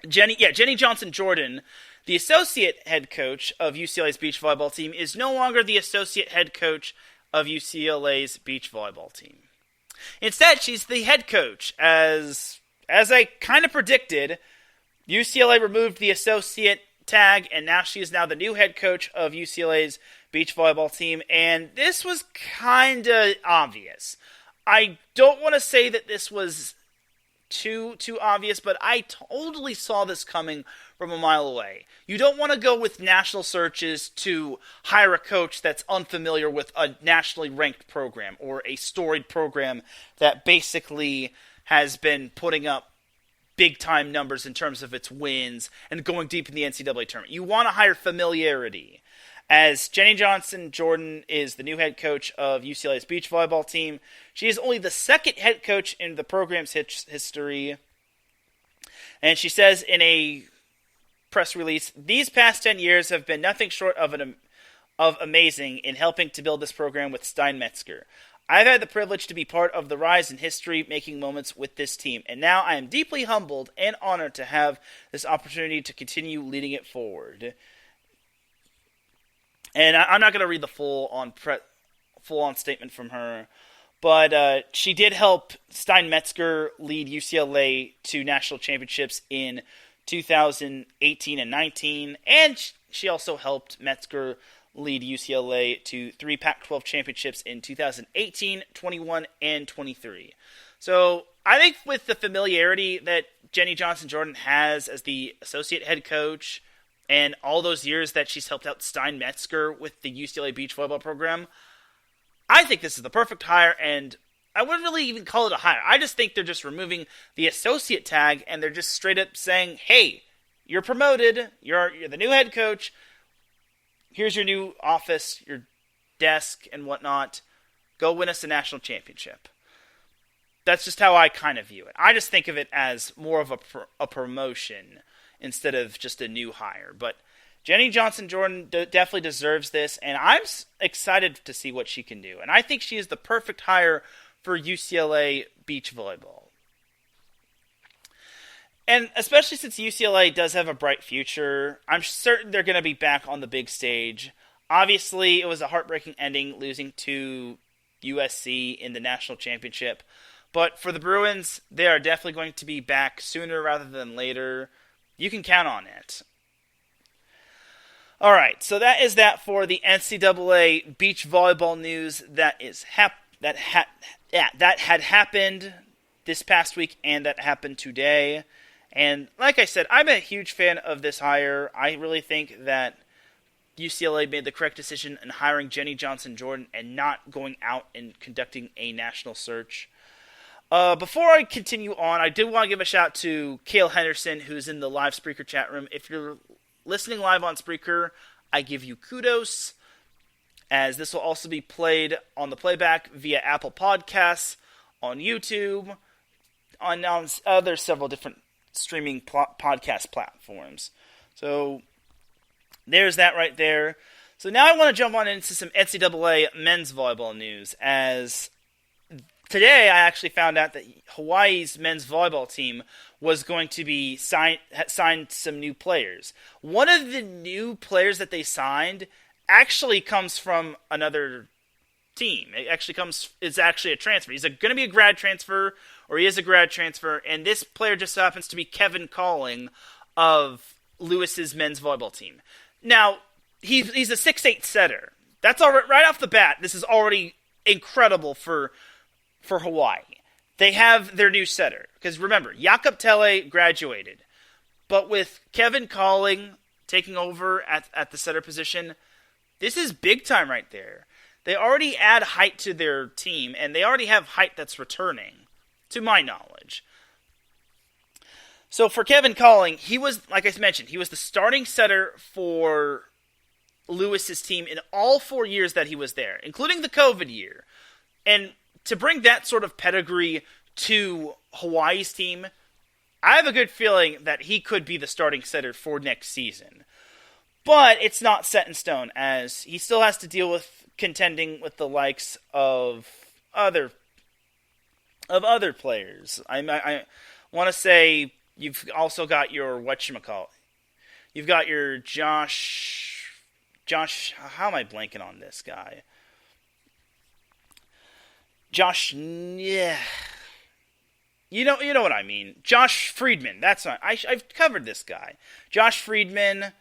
Speaker 1: Jenny Johnson-Jordan, the associate head coach of UCLA's beach volleyball team, is no longer the associate head coach of UCLA's beach volleyball team. Instead, she's the head coach. As I kind of predicted, UCLA removed the associate tag, and now she is now the new head coach of UCLA's beach volleyball team, and this was kind of obvious. I don't want to say that this was too obvious, but I totally saw this coming from a mile away. You don't want to go with national searches to hire a coach that's unfamiliar with a nationally ranked program or a storied program that basically has been putting up big-time numbers in terms of its wins and going deep in the NCAA tournament. You want to hire familiarity. As Jenny Johnson-Jordan is the new head coach of UCLA's beach volleyball team, she is only the second head coach in the program's history. And she says in a press release, "These past 10 years have been nothing short of amazing in helping to build this program with Steinmetzger. I've had the privilege to be part of the rise in history-making moments with this team, and now I am deeply humbled and honored to have this opportunity to continue leading it forward." And I'm not going to read the full-on statement from her, but she did help Steinmetzger lead UCLA to national championships in 2018 and 19, and she also helped Metzger lead UCLA to 3 Pac-12 championships in 2018, 21, and 23. So I think with the familiarity that Jenny Johnson-Jordan has as the associate head coach and all those years that she's helped out Steinmetzger with the UCLA beach volleyball program, I think this is the perfect hire, and I wouldn't really even call it a hire. I just think they're just removing the associate tag, and they're just straight up saying, hey, you're promoted, you're the new head coach, here's your new office, your desk, and whatnot. Go win us a national championship. That's just how I kind of view it. I just think of it as more of a promotion instead of just a new hire. But Jenny Johnson-Jordan definitely deserves this, and I'm excited to see what she can do. And I think she is the perfect hire for UCLA beach volleyball. And especially since UCLA does have a bright future, I'm certain they're going to be back on the big stage. Obviously, it was a heartbreaking ending, losing to USC in the national championship. But for the Bruins, they are definitely going to be back sooner rather than later. You can count on it. All right, so that is that for the NCAA beach volleyball news that had happened this past week and that happened today. And like I said, I'm a huge fan of this hire. I really think that UCLA made the correct decision in hiring Jenny Johnson-Jordan and not going out and conducting a national search. Before I continue on, I did want to give a shout to Cale Henderson, who's in the live Spreaker chat room. If you're listening live on Spreaker, I give you kudos, as this will also be played on the playback via Apple Podcasts, on YouTube, on other several different streaming podcast platforms. So there's that right there. So now I want to jump on into some NCAA men's volleyball news, as today I actually found out that Hawaii's men's volleyball team was going to be signed some new players. One of the new players that they signed actually comes from another team. It's actually a transfer. He's going to be a grad transfer, or he is a grad transfer, and this player just happens to be Kevin Kauling of Lewis's men's volleyball team. Now, he's a 6'8" setter. That's all right off the bat. This is already incredible for Hawaii. They have their new setter. Because remember, Jakob Telle graduated. But with Kevin Kauling taking over at the setter position, this is big time right there. They already add height to their team, and they already have height that's returning, to my knowledge. So for Kevin Kauling, he was, like I mentioned, he was the starting setter for Lewis's team in all 4 years that he was there, including the COVID year. And to bring that sort of pedigree to Hawaii's team, I have a good feeling that he could be the starting setter for next season. But it's not set in stone, as he still has to deal with contending with the likes of other players. I want to say you've also got your whatchamacallit. You've got your Josh, how am I blanking on this guy? Josh, yeah. You know what I mean. Josh Friedman. That's not. I've covered this guy. Josh Friedman,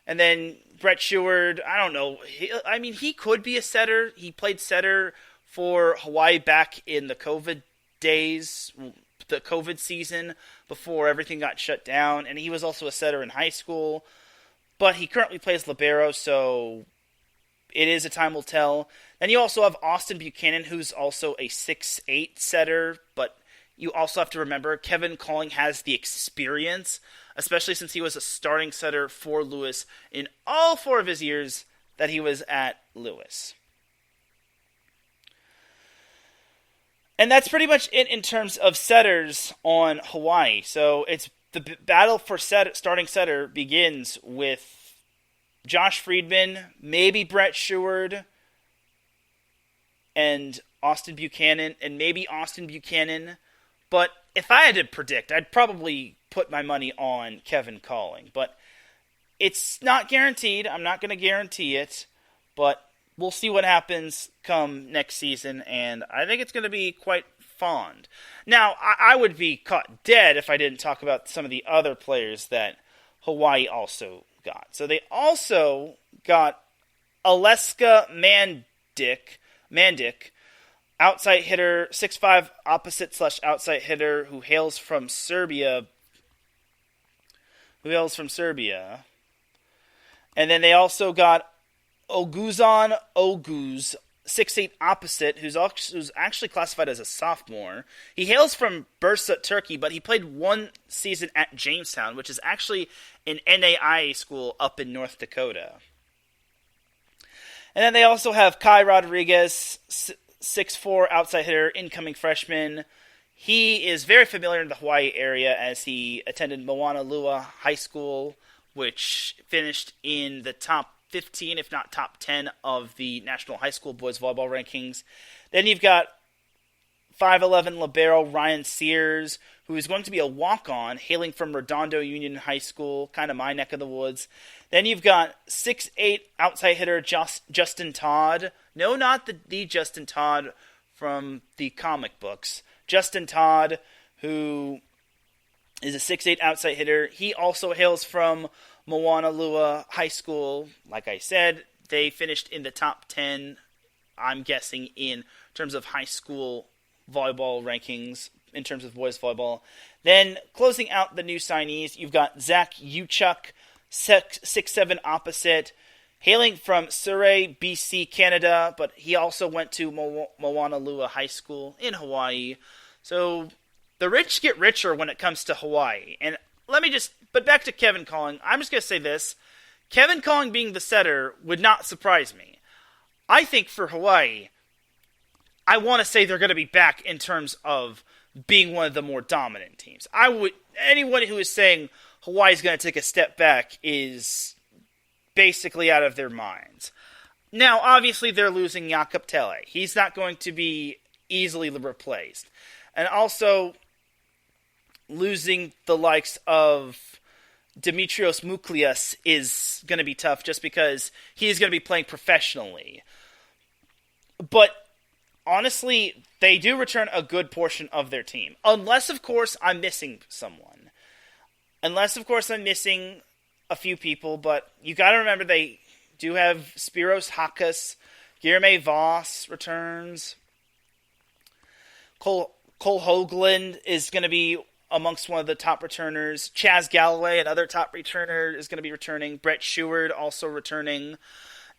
Speaker 1: and then Brett Sheward. I don't know. He could be a setter. He played setter for Hawaii back in the COVID days, the COVID season before everything got shut down, and he was also a setter in high school. But he currently plays libero, so it is a time will tell. Then you also have Austin Buchanan, who's also a 6'8" setter, but you also have to remember Kevin Kauling has the experience, especially since he was a starting setter for Lewis in all 4 of his years that he was at Lewis. And that's pretty much it in terms of setters on Hawaii. So it's the battle for starting setter begins with Josh Friedman, maybe Brett Sheward, and Austin Buchanan, But if I had to predict, I'd probably put my money on Kevin Kauling. But it's not guaranteed. I'm not going to guarantee it. But we'll see what happens come next season. And I think it's going to be quite fond. Now, I would be caught dead if I didn't talk about some of the other players that Hawaii also got. So they also got Aleska Mandic, outside hitter, 6'5", opposite/outside hitter who hails from Serbia. And then they also got Oguzhan Oguz, 6'8" opposite, who's actually classified as a sophomore. He hails from Bursa, Turkey, but he played 1 season at Jamestown, which is actually an NAIA school up in North Dakota. And then they also have Teran Rodriguez, 6'4", outside hitter, incoming freshman. He is very familiar in the Hawaii area as he attended Moanalua High School, which finished in the top 15, if not top 10, of the National High School Boys Volleyball Rankings. Then you've got 5'11" libero Ryan Sears, who is going to be a walk-on, hailing from Redondo Union High School, kind of my neck of the woods. Then you've got 6'8" outside hitter Justin Todd. No, not the Justin Todd from the comic books. Justin Todd, who is a 6'8" outside hitter. He also hails from Moanalua High School. Like I said, they finished in the top 10, I'm guessing, in terms of high school volleyball rankings, in terms of boys volleyball. Then, closing out the new signees, you've got Zach Uchuk, 6'7" opposite, hailing from Surrey, BC, Canada, but he also went to Moanalua High School in Hawaii. So, the rich get richer when it comes to Hawaii. And but back to Kevin Kauling, I'm just going to say this. Kevin Kauling being the setter would not surprise me. I think for Hawaii, I want to say they're going to be back in terms of being one of the more dominant teams. Anyone who is saying Hawaii's going to take a step back is basically out of their minds. Now, obviously, they're losing Jakob Tele. He's not going to be easily replaced. And also, losing the likes of Dimitrios Mouklias is going to be tough just because he's going to be playing professionally. But honestly, they do return a good portion of their team. Unless, of course, I'm missing someone. Unless, of course, I'm missing a few people. But you got to remember they do have Spiros Hakas. Guilherme Voss returns. Cole Hoagland is going to be amongst one of the top returners. Chaz Galloway, another top returner, is going to be returning. Brett Sheward also returning.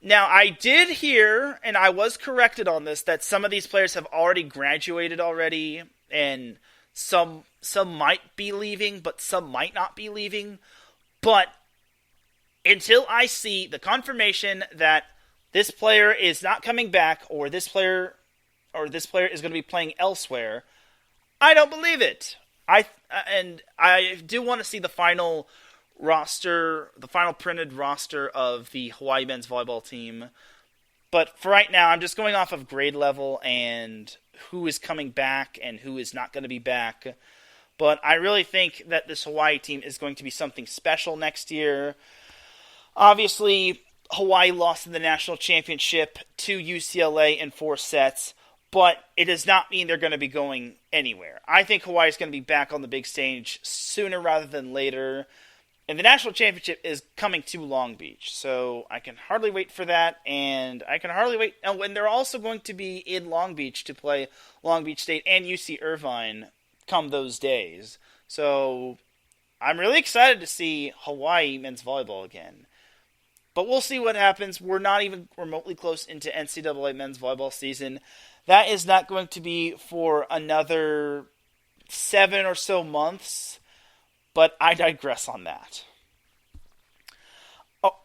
Speaker 1: Now, I did hear, and I was corrected on this, that some of these players have already graduated already, and some might be leaving, but some might not be leaving. But until I see the confirmation that this player is not coming back, or this player is going to be playing elsewhere, I don't believe it. I do want to see the final roster, the final printed roster of the Hawaii men's volleyball team. But for right now, I'm just going off of grade level and who is coming back and who is not going to be back. But I really think that this Hawaii team is going to be something special next year. Obviously, Hawaii lost in the national championship to UCLA in 4 sets, but it does not mean they're going to be going anywhere. I think Hawaii is going to be back on the big stage sooner rather than later. And the national championship is coming to Long Beach, so I can hardly wait for that, and I can hardly wait. Oh, and they're also going to be in Long Beach to play Long Beach State and UC Irvine come those days. So I'm really excited to see Hawaii men's volleyball again. But we'll see what happens. We're not even remotely close into NCAA men's volleyball season. That is not going to be for another 7 or so months. But I digress on that. Oh,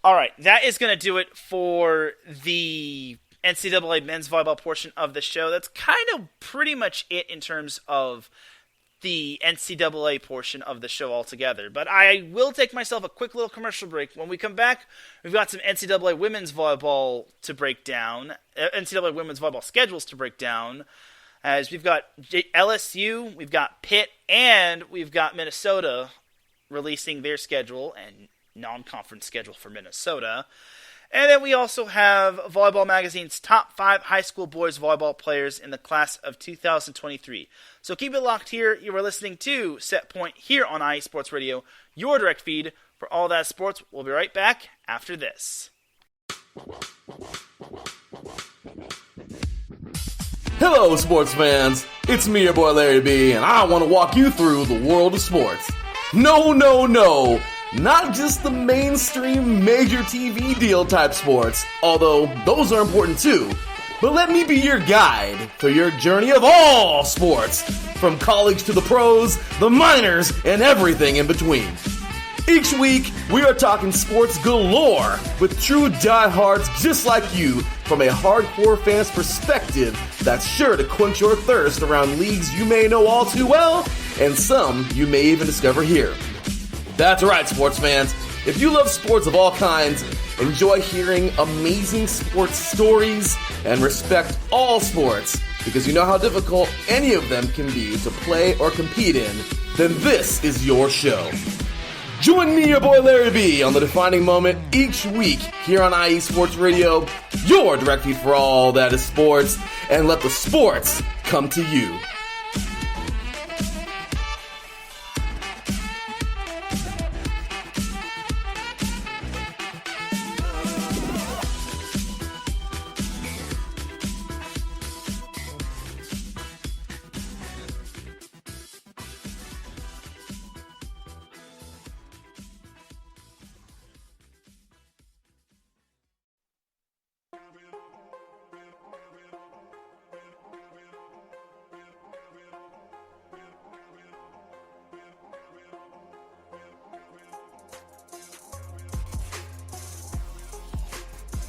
Speaker 1: all right, that is going to do it for the NCAA men's volleyball portion of the show. That's kind of pretty much it in terms of the NCAA portion of the show altogether. But I will take myself a quick little commercial break. When we come back, we've got some NCAA women's volleyball to break down, NCAA women's volleyball schedules to break down. As we've got LSU, we've got Pitt, and we've got Minnesota releasing their schedule and non-conference schedule for Minnesota. And then we also have Volleyball Magazine's top 5 high school boys volleyball players in the class of 2023. So keep it locked here. You are listening to Set Point here on IE Sports Radio, your direct feed for all that sports. We'll be right back after this.
Speaker 2: Hello, sports fans. It's me, your boy Larry B, and I want to walk you through the world of sports. No, not just the mainstream major TV deal type sports, although those are important too. But let me be your guide for your journey of all sports, from college to the pros, the minors, and everything in between. Each week, we are talking sports galore with true diehards just like you from a hardcore fan's perspective that's sure to quench your thirst around leagues you may know all too well and some you may even discover here. That's right, sports fans. If you love sports of all kinds, enjoy hearing amazing sports stories, and respect all sports because you know how difficult any of them can be to play or compete in, then this is your show. Join me, your boy Larry B, on the defining moment each week here on IE Sports Radio, your direct feed for all that is sports, and let the sports come to you.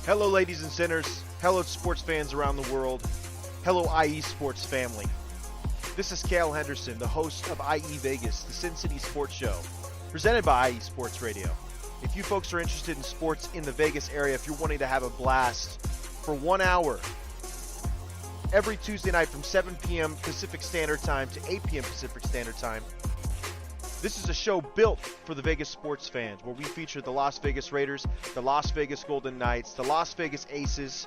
Speaker 3: Hello, ladies and sinners. Hello, sports fans around the world. Hello, IE Sports family. This is Cale Henderson, the host of IE Vegas, the Sin City Sports Show, presented by IE Sports Radio. If you folks are interested in sports in the Vegas area, if you're wanting to have a blast for 1 hour, every Tuesday night from 7 p.m. Pacific Standard Time to 8 p.m. Pacific Standard Time, this is a show built for the Vegas sports fans, where we feature the Las Vegas Raiders, the Las Vegas Golden Knights, the Las Vegas Aces,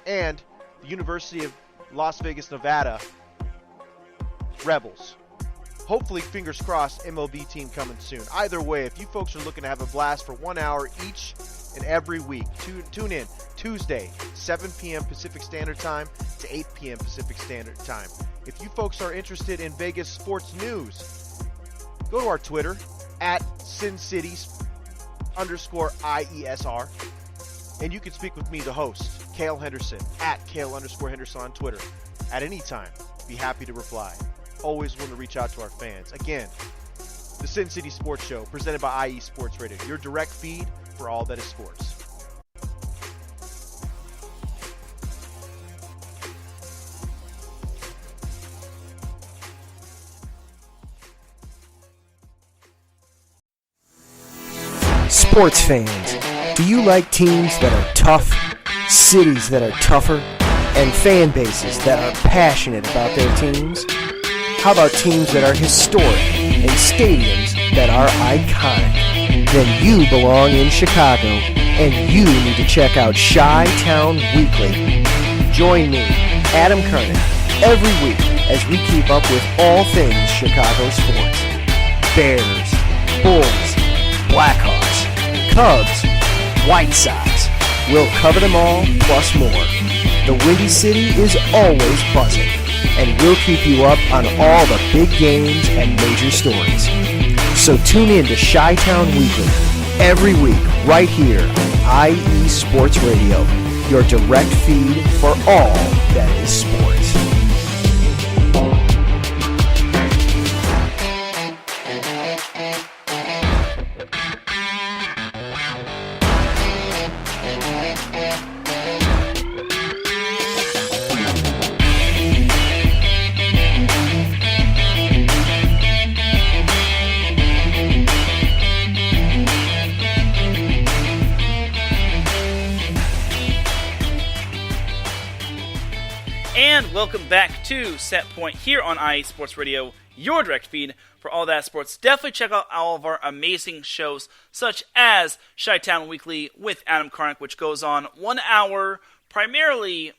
Speaker 3: and the University of Las Vegas, Nevada Rebels. Hopefully, fingers crossed, MLB team coming soon. Either way, if you folks are looking to have a blast for 1 hour each and every week, tune in Tuesday, 7 p.m. Pacific Standard Time to 8 p.m. Pacific Standard Time. If you folks are interested in Vegas sports news, go to our Twitter at SinCities_IESR, and you can speak with me, the host, Cale Henderson, at Cale_Henderson on Twitter at any time. Be happy to reply. Always want to reach out to our fans. Again, the Sin City Sports Show, presented by IE Sports Radio, your direct feed for all that is sports.
Speaker 4: Sports fans, do you like teams that are tough, cities that are tougher, and fan bases that are passionate about their teams? How about teams that are historic and stadiums that are iconic? Then you belong in Chicago, and you need to check out Chi-Town Weekly. Join me, Adam Kernan, every week as we keep up with all things Chicago sports. Bears, Bulls, Blackhawks, Cubs, White Sox. We'll cover them all, plus more. The Windy City is always buzzing, and we'll keep you up on all the big games and major stories. So tune in to Chi-Town Weekly every week right here on IE Sports Radio, your direct feed for all that is sports.
Speaker 1: Welcome back to Set Point here on IE Sports Radio, your direct feed for all that sports. Definitely check out all of our amazing shows, such as Chi-Town Weekly with Adam Karnick, which goes on 1 hour primarily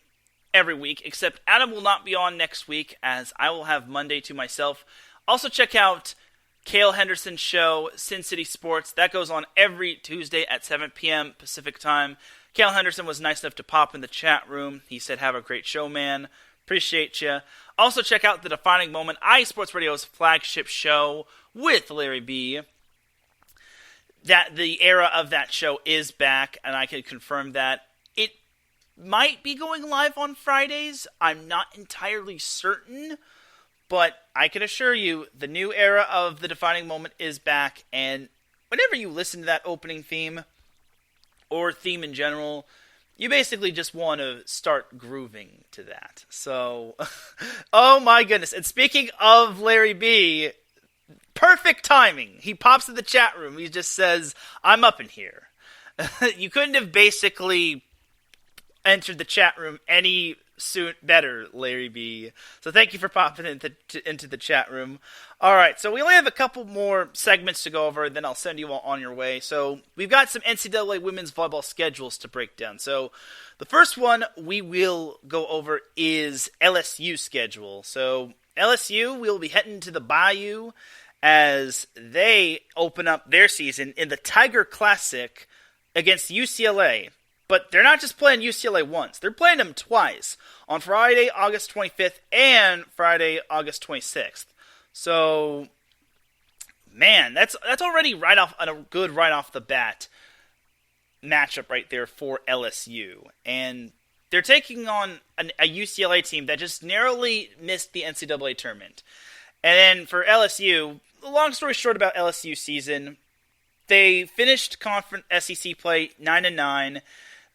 Speaker 1: every week, except Adam will not be on next week, as I will have Monday to myself. Also check out Cale Henderson's show, Sin City Sports. That goes on every Tuesday at 7 p.m. Pacific Time. Cale Henderson was nice enough to pop in the chat room. He said, "Have a great show, man. Appreciate you." Also, check out The Defining Moment, IE Sports Radio's flagship show with Larry B. That the era of that show is back, and I can confirm that. It might be going live on Fridays. I'm not entirely certain, but I can assure you the new era of The Defining Moment is back, and whenever you listen to that opening theme, or theme in general, you basically just want to start grooving to that. So, oh my goodness. And speaking of Larry B, perfect timing. He pops in the chat room. He just says, "I'm up in here." You couldn't have basically entered the chat room any better, Larry B. So thank you for popping into the chat room. All right, so we only have a couple more segments to go over, then I'll send you all on your way. So we've got some NCAA women's volleyball schedules to break down. So the first one we will go over is LSU schedule. So LSU will be heading to the Bayou as they open up their season in the Tiger Classic against UCLA. But they're not just playing UCLA once. They're playing them twice, on Friday, August 25th, and Friday, August 26th. So, man, that's already right off the bat matchup right there for LSU. And they're taking on a UCLA team that just narrowly missed the NCAA tournament. And then for LSU, long story short about LSU season, they finished conference SEC play 9-9.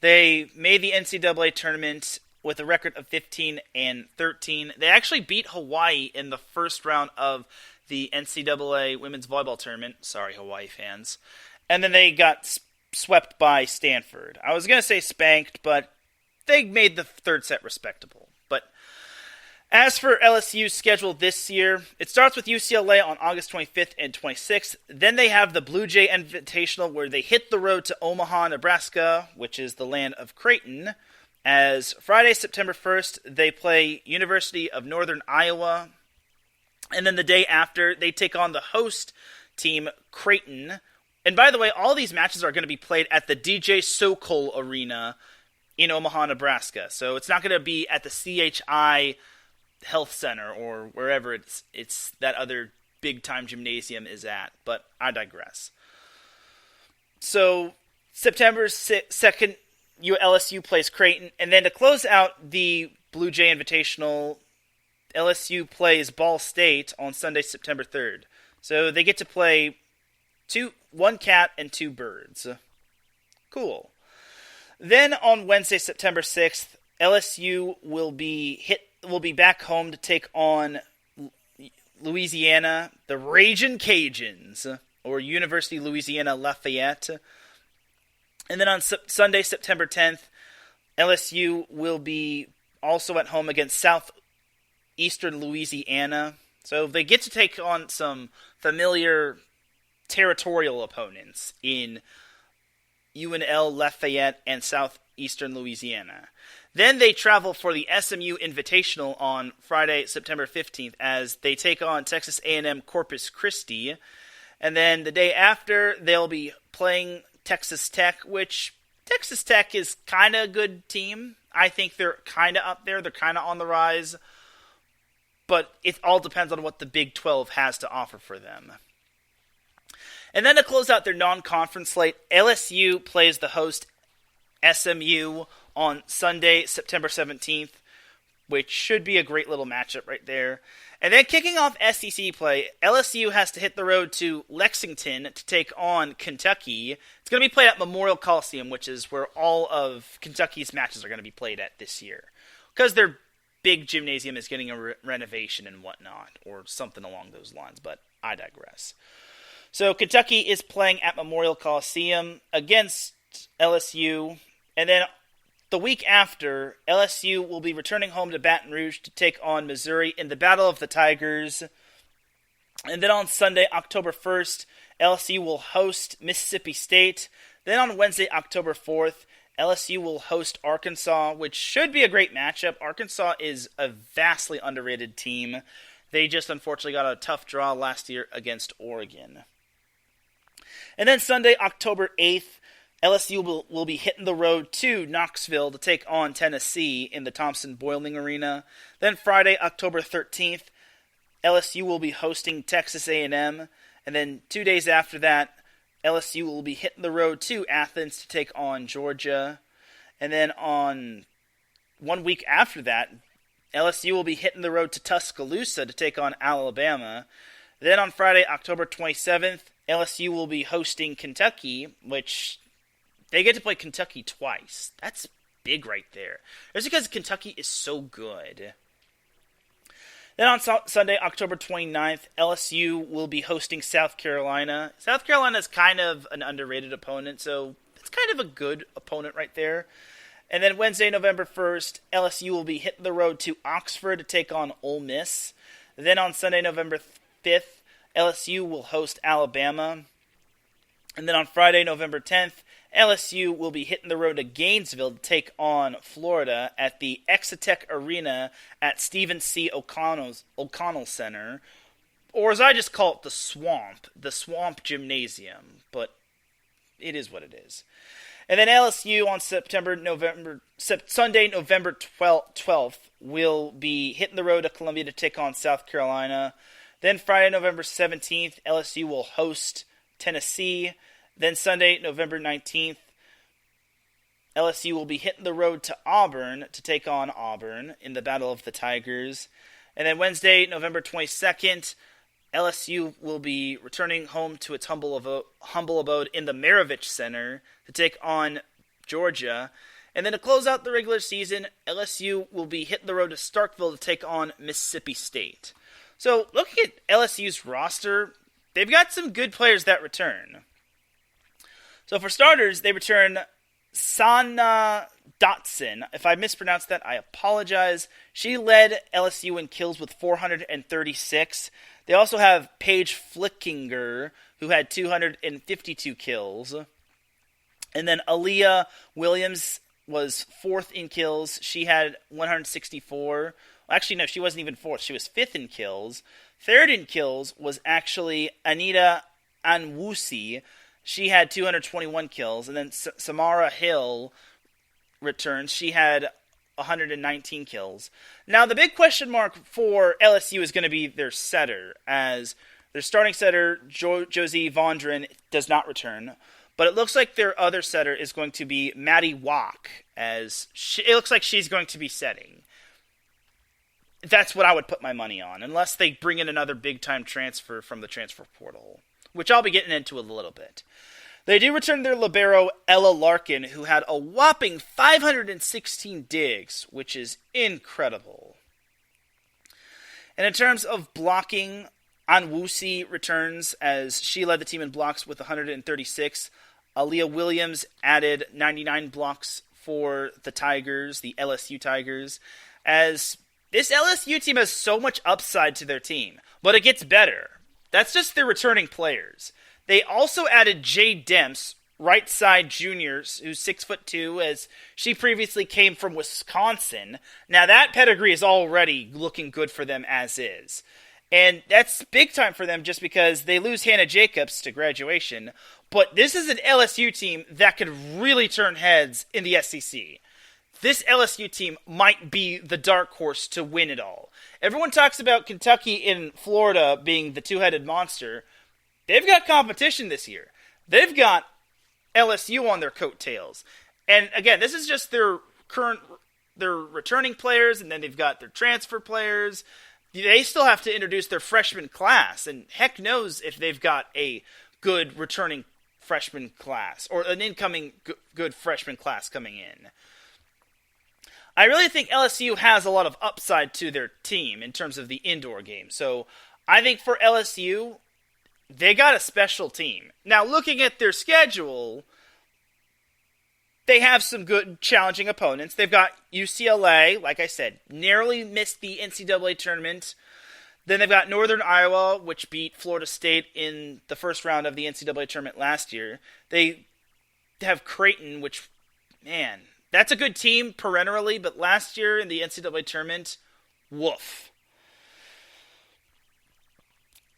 Speaker 1: They made the NCAA tournament with a record of 15-13. They actually beat Hawaii in the first round of the NCAA women's volleyball tournament. Sorry, Hawaii fans. And then they got swept by Stanford. I was going to say spanked, but they made the third set respectable. But as for LSU's schedule this year, it starts with UCLA on August 25th and 26th. Then they have the Blue Jay Invitational, where they hit the road to Omaha, Nebraska, which is the land of Creighton. As Friday, September 1st, they play University of Northern Iowa. And then the day after, they take on the host team, Creighton. And by the way, all these matches are going to be played at the DJ Sokol Arena in Omaha, Nebraska. So it's not going to be at the CHI health center or wherever it's that other big-time gymnasium is at. But I digress. So September 2nd, LSU plays Creighton. And then to close out the Blue Jay Invitational, LSU plays Ball State on Sunday, September 3rd. So they get to play one cat and two birds. Cool. Then on Wednesday, September 6th, LSU will be back home to take on Louisiana, the Ragin' Cajuns, or University of Louisiana Lafayette. And then on Sunday, September 10th, LSU will be also at home against Southeastern Louisiana. So they get to take on some familiar territorial opponents in UNL Lafayette and Southeastern Louisiana. Then they travel for the SMU Invitational on Friday, September 15th, as they take on Texas A&M Corpus Christi. And then the day after, they'll be playing Texas Tech, which Texas Tech is kind of a good team. I think they're kind of up there. They're kind of on the rise. But it all depends on what the Big 12 has to offer for them. And then to close out their non-conference slate, LSU plays the host SMU on Sunday, September 17th, which should be a great little matchup right there. And then kicking off SEC play, LSU has to hit the road to Lexington to take on Kentucky. It's going to be played at Memorial Coliseum, which is where all of Kentucky's matches are going to be played at this year, because their big gymnasium is getting a renovation and whatnot, or something along those lines, but I digress. So Kentucky is playing at Memorial Coliseum against LSU, and then the week after, LSU will be returning home to Baton Rouge to take on Missouri in the Battle of the Tigers. And then on Sunday, October 1st, LSU will host Mississippi State. Then on Wednesday, October 4th, LSU will host Arkansas, which should be a great matchup. Arkansas is a vastly underrated team. They just unfortunately got a tough draw last year against Oregon. And then Sunday, October 8th, LSU will be hitting the road to Knoxville to take on Tennessee in the Thompson-Boiling Arena. Then Friday, October 13th, LSU will be hosting Texas A&M. And then 2 days after that, LSU will be hitting the road to Athens to take on Georgia. And then on 1 week after that, LSU will be hitting the road to Tuscaloosa to take on Alabama. Then on Friday, October 27th, LSU will be hosting Kentucky, which they get to play Kentucky twice. That's big right there. It's because Kentucky is so good. Then on Sunday, October 29th, LSU will be hosting South Carolina. South Carolina is kind of an underrated opponent, so it's kind of a good opponent right there. And then Wednesday, November 1st, LSU will be hitting the road to Oxford to take on Ole Miss. Then on Sunday, November 5th, LSU will host Alabama. And then on Friday, November 10th, LSU will be hitting the road to Gainesville to take on Florida at the Exotech Arena at Stephen C. O'Connell Center, or as I just call it, the Swamp Gymnasium, but it is what it is. And then LSU on Sunday, November 12th, will be hitting the road to Columbia to take on South Carolina. Then Friday, November 17th, LSU will host Tennessee. Then Sunday, November 19th, LSU will be hitting the road to Auburn to take on Auburn in the Battle of the Tigers. And then Wednesday, November 22nd, LSU will be returning home to its humble abode in the Maravich Center to take on Georgia. And then to close out the regular season, LSU will be hitting the road to Starkville to take on Mississippi State. So looking at LSU's roster, they've got some good players that return. So for starters, they return Sana Dotson. If I mispronounced that, I apologize. She led LSU in kills with 436. They also have Paige Flickinger, who had 252 kills. And then Aaliyah Williams was fourth in kills. She had 164. Actually, no, she wasn't even fourth. She was fifth in kills. Third in kills was actually Anita Anwusi. She had 221 kills. And then Samara Hill returns. She had 119 kills. Now, the big question mark for LSU is going to be their setter, as their starting setter, Josie Vondren, does not return. But it looks like their other setter is going to be Maddie Wack, as it looks like she's going to be setting. That's what I would put my money on, unless they bring in another big-time transfer from the transfer portal, which I'll be getting into a little bit. They do return their libero, Ella Larkin, who had a whopping 516 digs, which is incredible. And in terms of blocking, Anwusi returns as she led the team in blocks with 136. Aaliyah Williams added 99 blocks for the Tigers, the LSU Tigers, as this LSU team has so much upside to their team, but it gets better. That's just their returning players. They also added Jade Demps, right side juniors, who's 6'2", as she previously came from Wisconsin. Now that pedigree is already looking good for them as is. And that's big time for them just because they lose Hannah Jacobs to graduation. But this is an LSU team that could really turn heads in the SEC. This LSU team might be the dark horse to win it all. Everyone talks about Kentucky and Florida being the two-headed monster. They've got competition this year. They've got LSU on their coattails. And again, this is just their returning players, and then they've got their transfer players. They still have to introduce their freshman class, and heck knows if they've got a good returning freshman class or an incoming good freshman class coming in. I really think LSU has a lot of upside to their team in terms of the indoor game. So I think for LSU, they got a special team. Now, looking at their schedule, they have some good, challenging opponents. They've got UCLA, like I said, narrowly missed the NCAA tournament. Then they've got Northern Iowa, which beat Florida State in the first round of the NCAA tournament last year. They have Creighton, which, man, that's a good team perennially, but last year in the NCAA tournament, woof.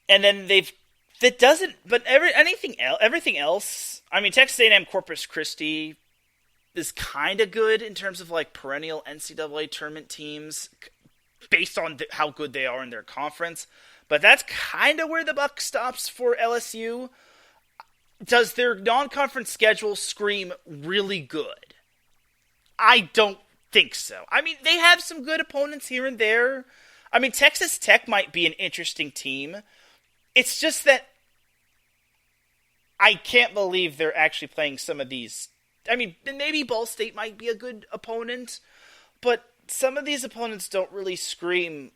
Speaker 1: And then everything else, I mean, Texas A&M Corpus Christi is kind of good in terms of like perennial NCAA tournament teams based on how good they are in their conference. But that's kind of where the buck stops for LSU. Does their non-conference schedule scream really good? I don't think so. I mean, they have some good opponents here and there. I mean, Texas Tech might be an interesting team. It's just that I can't believe they're actually playing some of these. I mean, maybe Ball State might be a good opponent, but some of these opponents don't really scream,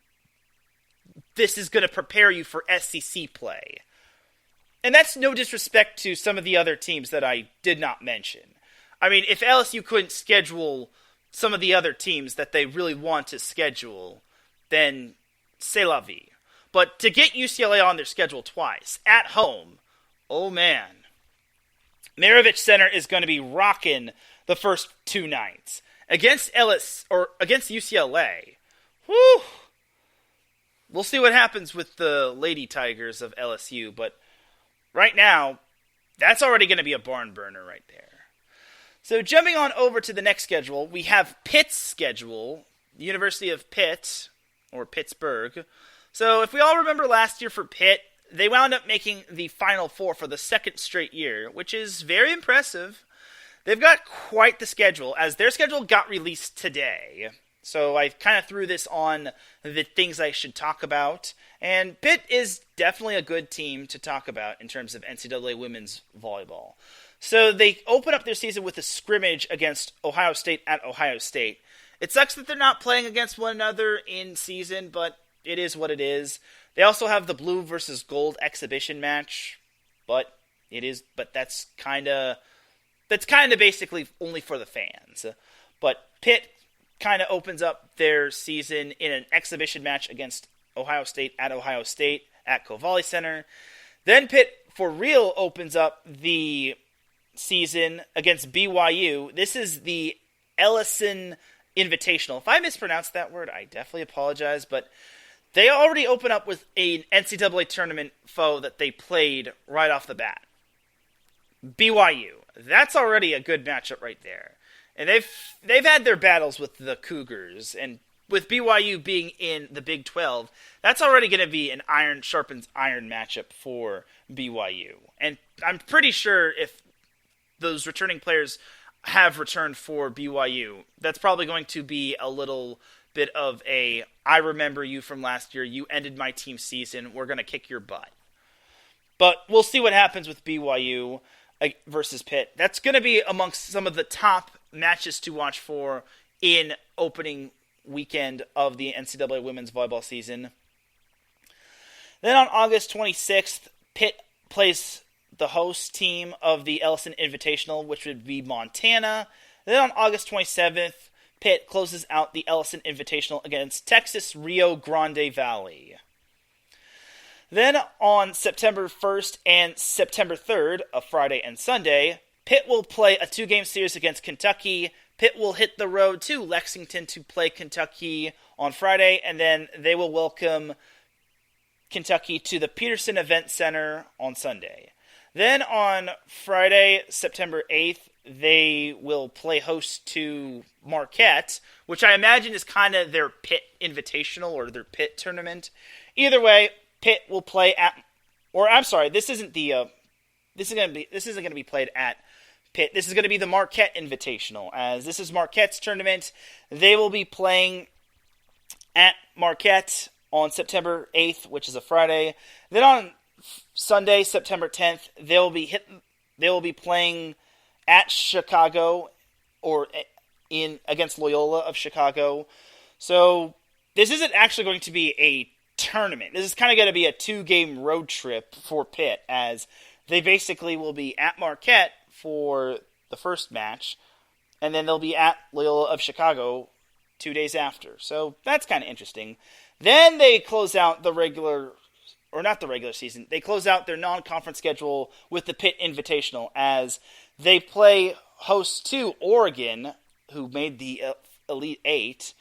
Speaker 1: this is going to prepare you for SEC play. And that's no disrespect to some of the other teams that I did not mention. I mean, if LSU couldn't schedule some of the other teams that they really want to schedule, then c'est la vie. But to get UCLA on their schedule twice, at home, oh man. Maravich Center is going to be rocking the first two nights. Against UCLA, whew, we'll see what happens with the Lady Tigers of LSU, but right now, that's already going to be a barn burner right there. So jumping on over to the next schedule, we have Pitt's schedule, University of Pitt, or Pittsburgh. So if we all remember last year for Pitt, they wound up making the Final Four for the second straight year, which is very impressive. They've got quite the schedule, as their schedule got released today. So I kind of threw this on the things I should talk about. And Pitt is definitely a good team to talk about in terms of NCAA women's volleyball. So they open up their season with a scrimmage against Ohio State at Ohio State. It sucks that they're not playing against one another in season, but it is what it is. They also have the blue versus gold exhibition match, but that's kind of basically only for the fans. But Pitt kind of opens up their season in an exhibition match against Ohio State at Kauling Center. Then Pitt for real opens up the season against BYU. This is the Ellison Invitational. If I mispronounced that word, I definitely apologize, but they already open up with an NCAA tournament foe that they played right off the bat. BYU. That's already a good matchup right there. And they've had their battles with the Cougars, and with BYU being in the Big 12, that's already going to be an iron sharpens iron matchup for BYU. And I'm pretty sure if those returning players have returned for BYU, that's probably going to be a little bit of a, I remember you from last year, you ended my team season, we're going to kick your butt. But we'll see what happens with BYU versus Pitt. That's going to be amongst some of the top matches to watch for in opening weekend of the NCAA women's volleyball season. Then on August 26th, Pitt plays the host team of the Ellison Invitational, which would be Montana. Then on August 27th, Pitt closes out the Ellison Invitational against Texas Rio Grande Valley. Then on September 1st and September 3rd, a Friday and Sunday, Pitt will play a 2-game series against Kentucky. Pitt will hit the road to Lexington to play Kentucky on Friday, and then they will welcome Kentucky to the Peterson Event Center on Sunday. Then on Friday, September 8th, they will play host to Marquette, which I imagine is kind of their Pitt Invitational or their Pitt tournament. Either way, Pitt will play at, or I'm sorry, this isn't going to be played at Pitt. This is going to be the Marquette Invitational, as this is Marquette's tournament. They will be playing at Marquette on September 8th, which is a Friday. Then on Sunday, September 10th, they will be playing at Chicago or against Loyola of Chicago. So this isn't actually going to be a tournament. This is kind of going to be a 2-game road trip for Pitt, as they basically will be at Marquette for the first match, and then they'll be at Loyola of Chicago 2 days after. So that's kind of interesting. Then they close out the regular, or not the regular season, they close out their non-conference schedule with the Pitt Invitational, as they play host to Oregon, who made the Elite Eight,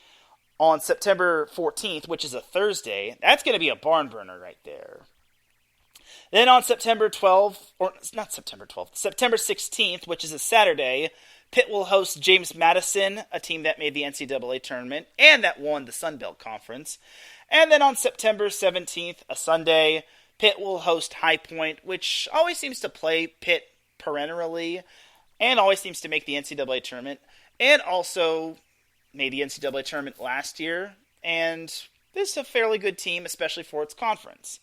Speaker 1: on September 14th, which is a Thursday. That's going to be a barn burner right there. Then on September 16th, which is a Saturday, Pitt will host James Madison, a team that made the NCAA tournament and that won the Sun Belt Conference. And then on September 17th, a Sunday, Pitt will host High Point, which always seems to play Pitt perennially and always seems to make the NCAA tournament, and also made the NCAA tournament last year, and this is a fairly good team, especially for its conference.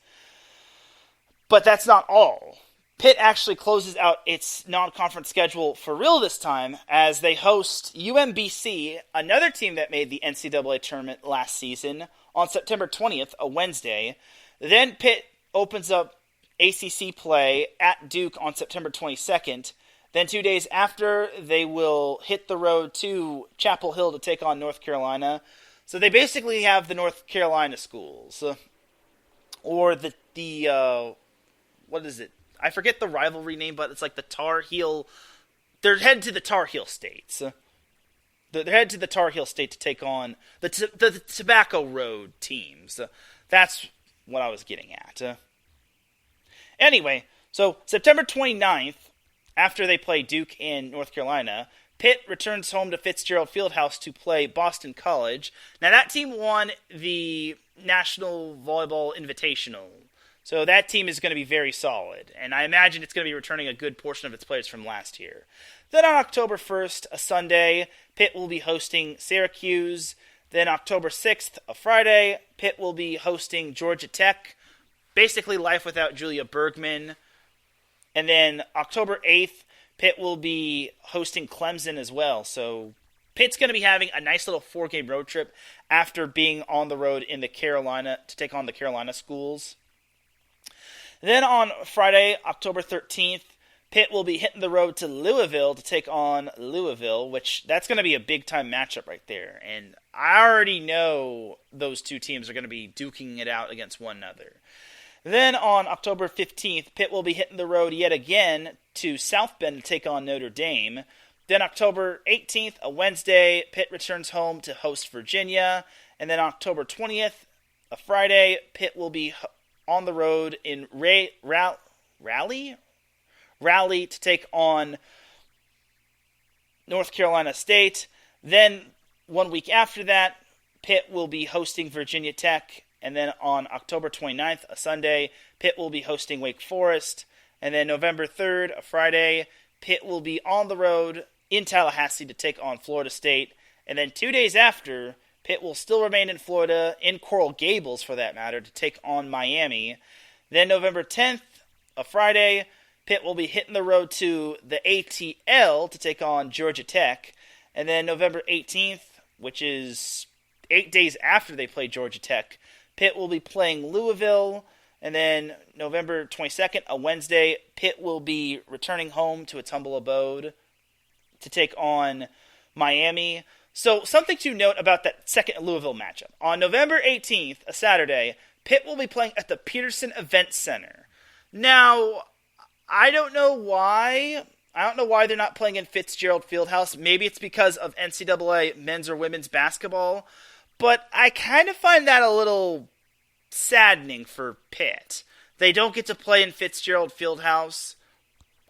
Speaker 1: But that's not all. Pitt actually closes out its non-conference schedule for real this time, as they host UMBC, another team that made the NCAA tournament last season, on September 20th, a Wednesday. Then Pitt opens up ACC play at Duke on September 22nd. Then 2 days after, they will hit the road to Chapel Hill to take on North Carolina. So they basically have the North Carolina schools. Or the what is it? I forget the rivalry name, but it's like the Tar Heel. They're headed to the Tar Heel states. They're headed to the Tar Heel state to take on the Tobacco Road teams. That's what I was getting at. Anyway, so September 29th, after they play Duke in North Carolina, Pitt returns home to Fitzgerald Fieldhouse to play Boston College. Now, that team won the National Volleyball Invitational, so that team is going to be very solid, and I imagine it's going to be returning a good portion of its players from last year. Then on October 1st, a Sunday, Pitt will be hosting Syracuse. Then October 6th, a Friday, Pitt will be hosting Georgia Tech, basically life without Julia Bergman. And then October 8th, Pitt will be hosting Clemson as well. So Pitt's going to be having a nice little 4-game road trip after being on the road in the Carolina to take on the Carolina schools. Then on Friday, October 13th, Pitt will be hitting the road to Louisville to take on Louisville, which that's going to be a big-time matchup right there. And I already know those two teams are going to be duking it out against one another. Then on October 15th, Pitt will be hitting the road yet again to South Bend to take on Notre Dame. Then October 18th, a Wednesday, Pitt returns home to host Virginia. And then October 20th, a Friday, Pitt will be on the road in Raleigh to take on North Carolina State. Then 1 week after that, Pitt will be hosting Virginia Tech. And then on October 29th, a Sunday, Pitt will be hosting Wake Forest. And then November 3rd, a Friday, Pitt will be on the road in Tallahassee to take on Florida State. And then 2 days after, Pitt will still remain in Florida, in Coral Gables for that matter, to take on Miami. Then November 10th, a Friday, Pitt will be hitting the road to the ATL to take on Georgia Tech. And then November 18th, which is 8 days after they play Georgia Tech, Pitt will be playing Louisville. And then November 22nd, a Wednesday, Pitt will be returning home to its humble abode to take on Miami. So something to note about that second Louisville matchup. On November 18th, a Saturday, Pitt will be playing at the Peterson Event Center. Now, I don't know why. I don't know why they're not playing in Fitzgerald Fieldhouse. Maybe it's because of NCAA men's or women's basketball. But I kind of find that a little saddening for Pitt. They don't get to play in Fitzgerald Fieldhouse.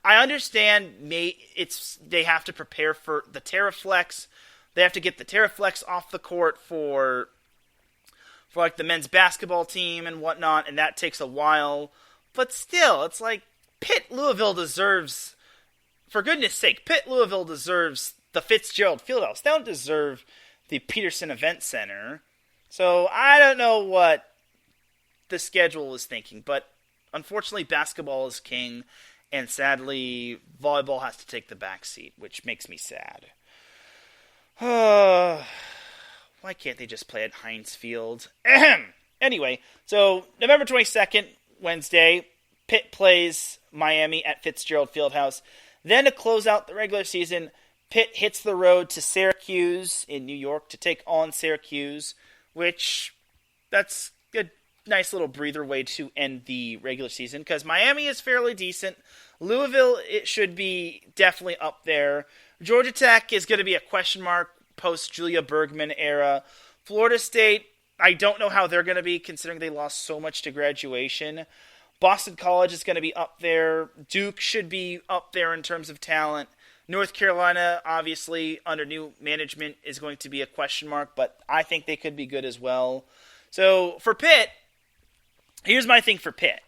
Speaker 1: I understand they have to prepare for the Terraflex. They have to get the Terraflex off the court for like the men's basketball team and whatnot, and that takes a while. But still, it's like Pitt Louisville deserves, for goodness sake, Pitt Louisville deserves the Fitzgerald Fieldhouse. They don't deserve the Peterson Event Center. So I don't know what the schedule is thinking, but unfortunately basketball is king, and sadly volleyball has to take the back seat, which makes me sad. Why can't they just play at Heinz Field? Anyway, so November 22nd, Wednesday, Pitt plays Miami at Fitzgerald Fieldhouse. Then to close out the regular season, Pitt hits the road to Syracuse in New York to take on Syracuse, which that's a nice little breather way to end the regular season because Miami is fairly decent. Louisville, it should be definitely up there. Georgia Tech is going to be a question mark post-Julia Bergman era. Florida State, I don't know how they're going to be considering they lost so much to graduation. Boston College is going to be up there. Duke should be up there in terms of talent. North Carolina, obviously, under new management is going to be a question mark, but I think they could be good as well. So for Pitt, here's my thing for Pitt.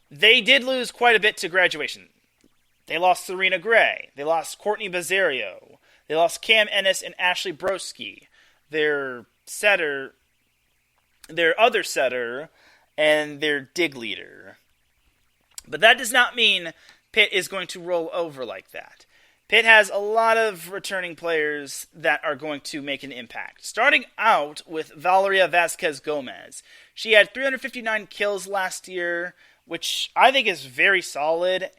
Speaker 1: They did lose quite a bit to graduation. They lost Serena Gray. They lost Courtney Bazzario. They lost Cam Ennis and Ashley Broski. Their other setter, and their dig leader. But that does not mean Pitt is going to roll over like that. Pitt has a lot of returning players that are going to make an impact. Starting out with Valeria Vasquez Gomez. She had 359 kills last year, which I think is very solid.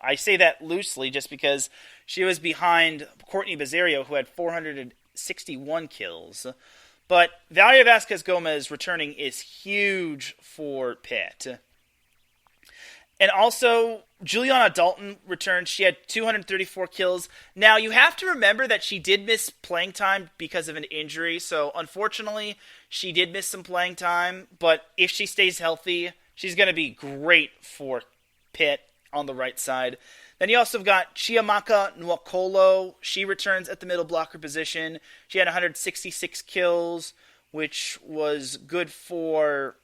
Speaker 1: I say that loosely just because she was behind Courtney Bazzario, who had 461 kills. But Valeria Vasquez Gomez returning is huge for Pitt. And also, Juliana Dalton returned. She had 234 kills. Now, you have to remember that she did miss playing time because of an injury. So, unfortunately, she did miss some playing time. But if she stays healthy, she's going to be great for Pitt on the right side. Then you also have got Chiamaka Nwokolo. She returns at the middle blocker position. She had 166 kills, which was good for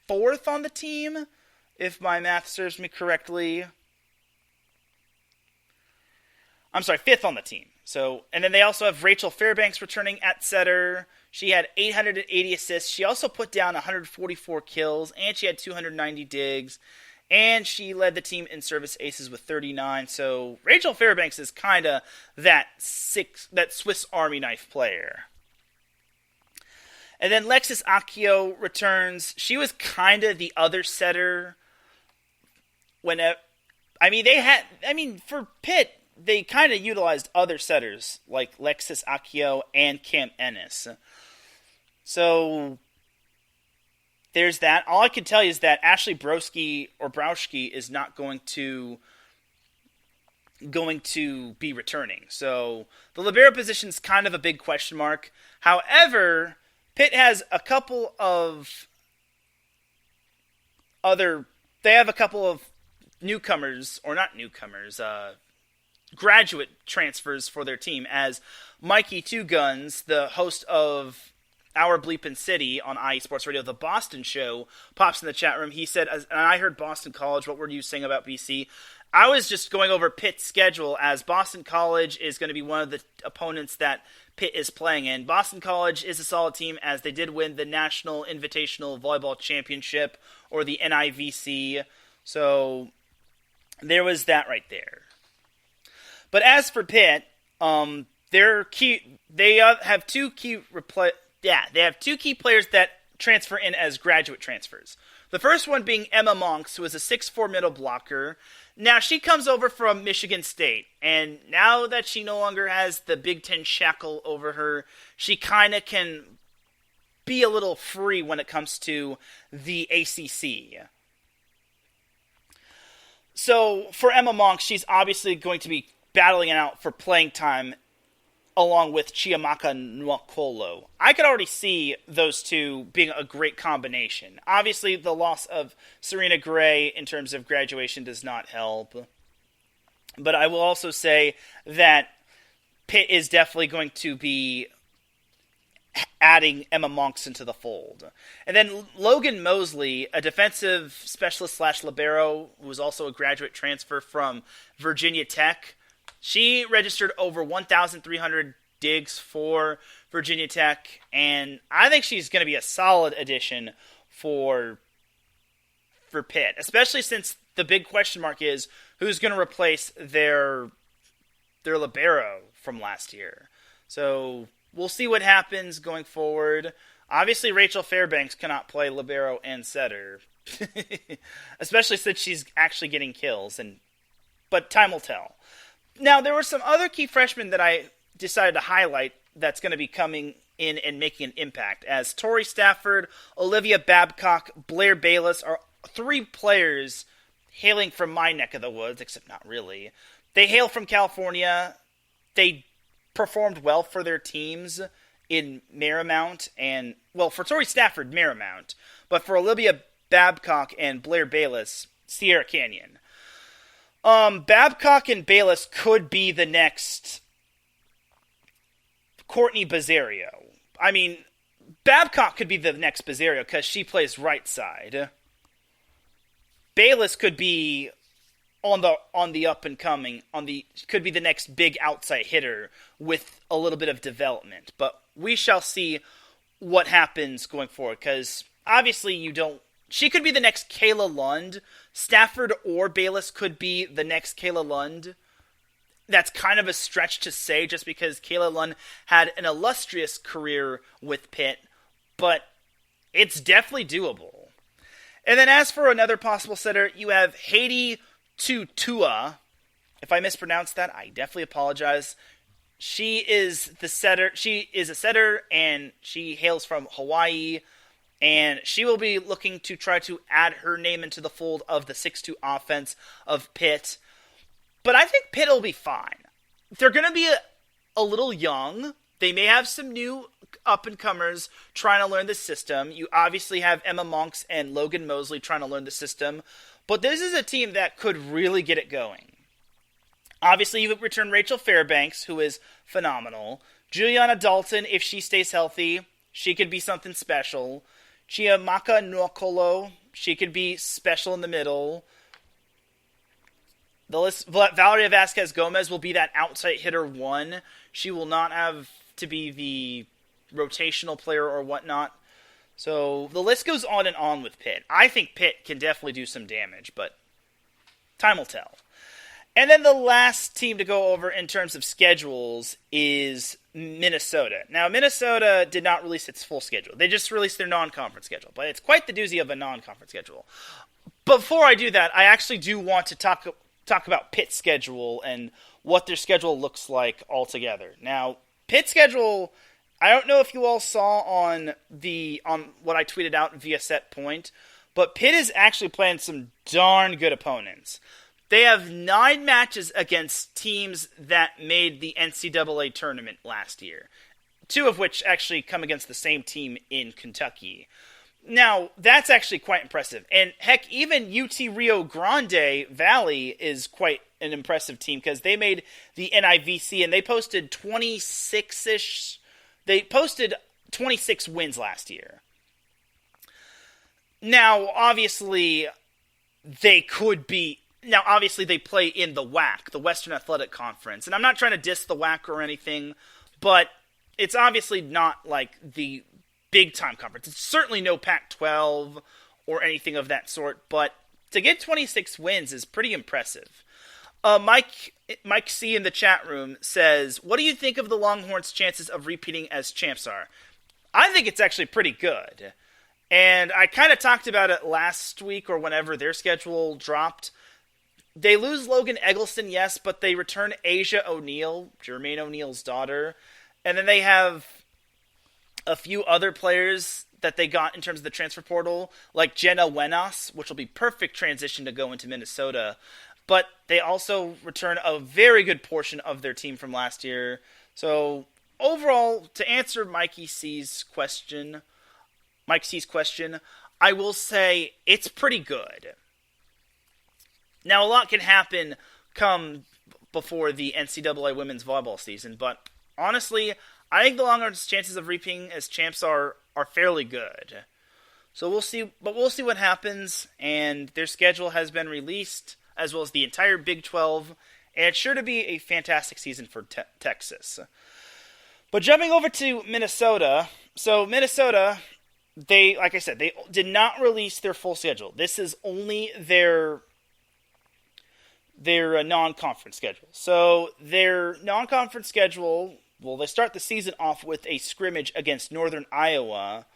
Speaker 1: fourth on the team, if my math serves me correctly. I'm sorry, fifth on the team. So, and then they also have Rachel Fairbanks returning at setter. She had 880 assists. She also put down 144 kills, and she had 290 digs. And she led the team in service aces with 39. So Rachel Fairbanks is kind of that Swiss Army knife player. And then Lexis Akio returns. She was kind of the other setter. For Pitt, they kind of utilized other setters like Lexis Akio and Cam Ennis. So there's that. All I can tell you is that Ashley Broski is not going to be returning. So the libero position is kind of a big question mark. However, Pitt has a couple of newcomers, or not newcomers, graduate transfers for their team, as Mikey Two Guns, the host of Our Bleepin' City on IE Sports Radio, the Boston show, pops in the chat room. He said, and I heard Boston College, what were you saying about BC? I was just going over Pitt's schedule, as Boston College is going to be one of the opponents that Pitt is playing in. Boston College is a solid team, as they did win the National Invitational Volleyball Championship, or the NIVC. So there was that right there. But as for Pitt, they have two key players that transfer in as graduate transfers. The first one being Emma Monks, who is a 6'4" middle blocker. Now, she comes over from Michigan State, and now that she no longer has the Big Ten shackle over her, she kind of can be a little free when it comes to the ACC. So, for Emma Monks, she's obviously going to be battling it out for playing time along with Chiamaka Nwokolo. I could already see those two being a great combination. Obviously, the loss of Serena Gray in terms of graduation does not help. But I will also say that Pitt is definitely going to be adding Emma Monks into the fold. And then Logan Mosley, a defensive specialist / libero, who was also a graduate transfer from Virginia Tech. She registered over 1,300 digs for Virginia Tech, and I think she's going to be a solid addition for Pitt, especially since the big question mark is who's going to replace their libero from last year. So we'll see what happens going forward. Obviously, Rachel Fairbanks cannot play libero and setter, especially since she's actually getting kills, but time will tell. Now, there were some other key freshmen that I decided to highlight that's going to be coming in and making an impact, as Tori Stafford, Olivia Babcock, Blair Bayless are three players hailing from my neck of the woods, except not really. They hail from California. They performed well for their teams in Marymount, and, well, for Tori Stafford, Marymount, but for Olivia Babcock and Blair Bayless, Sierra Canyon. Babcock and Bayless could be the next Courtney Bazzario. I mean, Babcock could be the next Bazzario because she plays right side. Bayless could be on the up and coming, could be the next big outside hitter with a little bit of development. But we shall see what happens going forward, because obviously she could be the next Kayla Lund. Stafford or Bayless could be the next Kayla Lund. That's kind of a stretch to say just because Kayla Lund had an illustrious career with Pitt, but it's definitely doable. And then as for another possible setter, you have Haiti Tutua. If I mispronounced that, I definitely apologize. She is a setter, and she hails from Hawaii. And she will be looking to try to add her name into the fold of the 6-2 offense of Pitt. But I think Pitt will be fine. They're going to be a little young. They may have some new up-and-comers trying to learn the system. You obviously have Emma Monks and Logan Mosley trying to learn the system. But this is a team that could really get it going. Obviously, you return Rachel Fairbanks, who is phenomenal. Juliana Dalton, if she stays healthy, she could be something special. Chiamaka Nwokolo, she could be special in the middle. Valeria Vasquez Gomez will be that outside hitter one. She will not have to be the rotational player or whatnot. So the list goes on and on with Pitt. I think Pitt can definitely do some damage, but time will tell. And then the last team to go over in terms of schedules is Minnesota. Now, Minnesota did not release its full schedule. They just released their non-conference schedule, but it's quite the doozy of a non-conference schedule. Before I do that, I actually do want to talk about Pitt's schedule and what their schedule looks like altogether. Now, Pitt's schedule, I don't know if you all saw on what I tweeted out via Set Point, but Pitt is actually playing some darn good opponents. They have 9 matches against teams that made the NCAA tournament last year, 2 of which actually come against the same team in Kentucky. Now, that's actually quite impressive. And heck, even UT Rio Grande Valley is quite an impressive team because they made the NIVC and they posted 26-ish. They posted 26 wins last year. Now, obviously, they play in the WAC, the Western Athletic Conference. And I'm not trying to diss the WAC or anything, but it's obviously not like the big-time conference. It's certainly no Pac-12 or anything of that sort, but to get 26 wins is pretty impressive. Mike C. in the chat room says, what do you think of the Longhorns' chances of repeating as champs are? I think it's actually pretty good. And I kind of talked about it last week or whenever their schedule dropped. They lose Logan Eggleston, yes, but they return Asia O'Neal, Jermaine O'Neal's daughter. And then they have a few other players that they got in terms of the transfer portal, like Jenna Wenas, which will be perfect transition to go into Minnesota. But they also return a very good portion of their team from last year. So overall, to answer Mike C's question, I will say it's pretty good. Now, a lot can happen come before the NCAA women's volleyball season, but honestly, I think the Longhorns' chances of repeating as champs are fairly good. So we'll see what happens, and their schedule has been released, as well as the entire Big 12, and it's sure to be a fantastic season for Texas. But jumping over to Minnesota, so Minnesota, they did not release their full schedule. This is only their non-conference schedule. So their non-conference schedule, well, they start the season off with a scrimmage against Northern Iowa,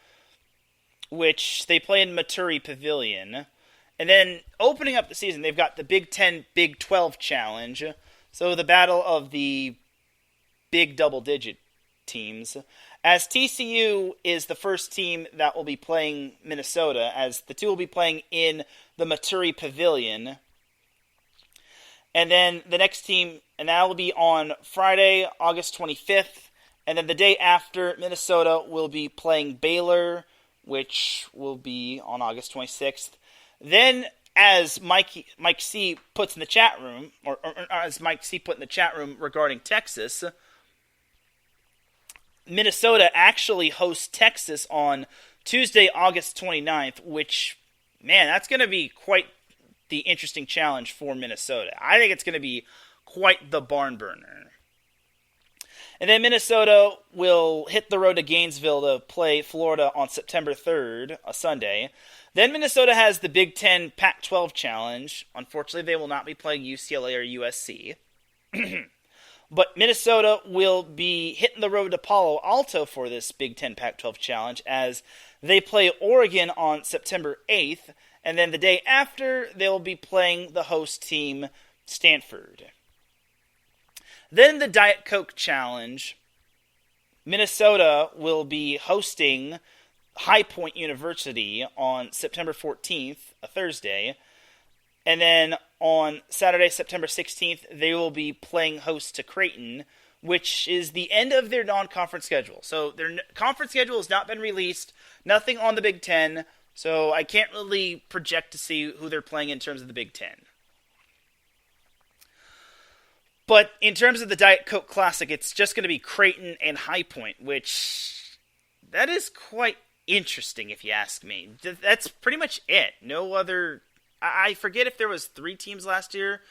Speaker 1: which they play in Maturi Pavilion. And then opening up the season, they've got the Big 10, Big 12 challenge. So the battle of the big double-digit teams. As TCU is the first team that will be playing Minnesota, as the two will be playing in the Maturi Pavilion. And then the next team, and that will be on Friday, August 25th. And then the day after, Minnesota will be playing Baylor, which will be on August 26th. Then, as Mike C puts in the chat room, or as Mike C put in the chat room regarding Texas, Minnesota actually hosts Texas on Tuesday, August 29th, which, man, that's going to be quite the interesting challenge for Minnesota. I think it's going to be quite the barn burner. And then Minnesota will hit the road to Gainesville to play Florida on September 3rd, a Sunday. Then Minnesota has the Big Ten Pac-12 Challenge. Unfortunately, they will not be playing UCLA or USC. But Minnesota will be hitting the road to Palo Alto for this Big Ten Pac-12 Challenge as they play Oregon on September 8th. And then the day after, they'll be playing the host team, Stanford. Then the Diet Coke Challenge. Minnesota will be hosting High Point University on September 14th, a Thursday. And then on Saturday, September 16th, they will be playing host to Creighton, which is the end of their non-conference schedule. So their conference schedule has not been released, nothing on the Big Ten, so I can't really project to see who they're playing in terms of the Big Ten. But in terms of the Diet Coke Classic, it's just going to be Creighton and High Point, which that is quite interesting if you ask me. That's pretty much it. No other... I forget if there was 3 teams last year.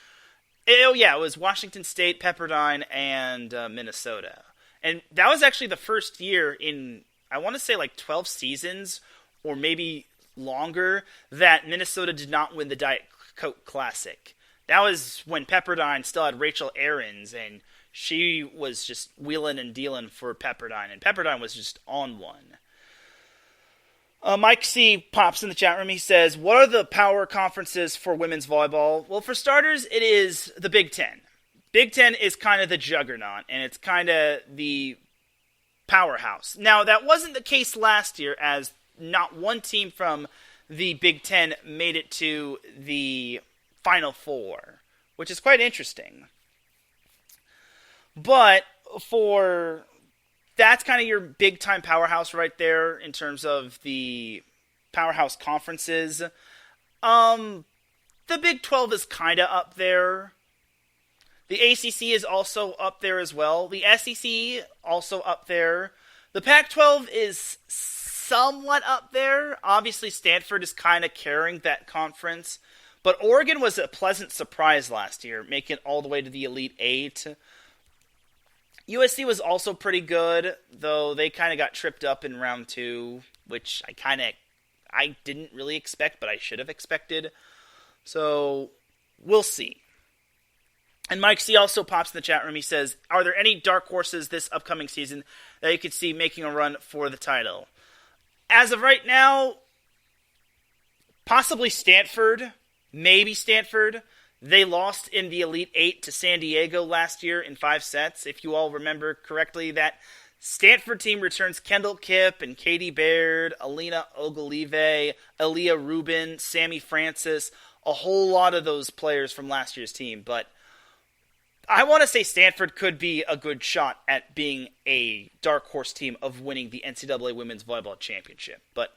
Speaker 1: Oh yeah, it was Washington State, Pepperdine, and Minnesota. And that was actually the first year in, I want to say like 12 seasons, or maybe longer, that Minnesota did not win the Diet Coke Classic. That was when Pepperdine still had Rachel Aarons, and she was just wheeling and dealing for Pepperdine, and Pepperdine was just on one. Mike C pops in the chat room. He says, what are the power conferences for women's volleyball? Well, for starters, it is the Big Ten. Big Ten is kind of the juggernaut, and it's kind of the powerhouse. Now, that wasn't the case last year, as not one team from the Big Ten made it to the Final Four, which is quite interesting. But that's kind of your big-time powerhouse right there in terms of the powerhouse conferences. The Big 12 is kind of up there. The ACC is also up there as well. The SEC also up there. The Pac-12 is somewhat up there. Obviously, Stanford is kind of carrying that conference. But Oregon was a pleasant surprise last year, making it all the way to the Elite Eight. USC was also pretty good, though they kind of got tripped up in round 2, which I didn't really expect, but I should have expected. So, we'll see. And Mike C. also pops in the chat room. He says, are there any dark horses this upcoming season that you could see making a run for the title? As of right now, possibly Stanford. Maybe Stanford. They lost in the Elite Eight to San Diego last year in 5 sets. If you all remember correctly, that Stanford team returns Kendall Kipp and Katie Baird, Alina Ogilvie, Aaliyah Rubin, Sammy Francis, a whole lot of those players from last year's team. But I want to say Stanford could be a good shot at being a dark horse team of winning the NCAA Women's Volleyball Championship. But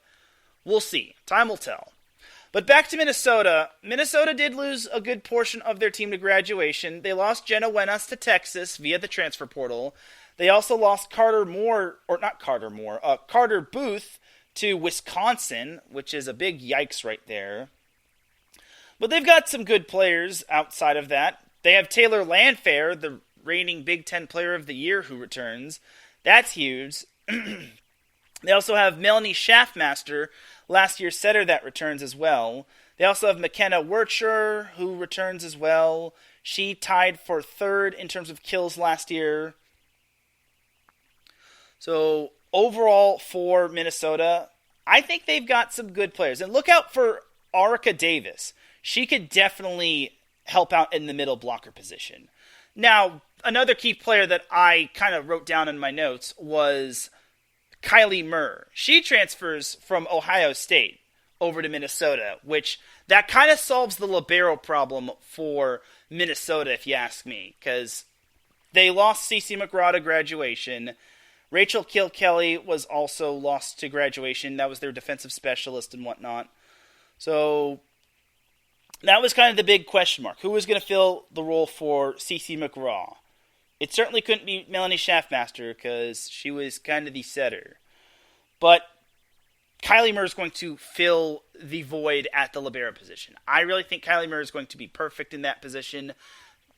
Speaker 1: we'll see. Time will tell. But back to Minnesota. Minnesota did lose a good portion of their team to graduation. They lost Jenna Wenas to Texas via the transfer portal. They also lost Carter Booth to Wisconsin, which is a big yikes right there. But they've got some good players outside of that. They have Taylor Landfair, the reigning Big Ten Player of the Year, who returns. That's huge. They also have Melanie Schaffmaster, last year's setter, that returns as well. They also have McKenna Wirtcher, who returns as well. She tied for 3rd in terms of kills last year. So overall for Minnesota, I think they've got some good players. And look out for Arica Davis. She could definitely help out in the middle blocker position. Now, another key player that I kind of wrote down in my notes was Kylie Murr. She transfers from Ohio State over to Minnesota, which that kind of solves the libero problem for Minnesota, if you ask me, because they lost CeCe McGraw to graduation. Rachel Kilkelly was also lost to graduation. That was their defensive specialist and whatnot. So that was kind of the big question mark. Who was going to fill the role for CeCe McGraw? It certainly couldn't be Melanie Schaffmaster because she was kind of the setter. But Kylie Murr is going to fill the void at the libero position. I really think Kylie Murr is going to be perfect in that position.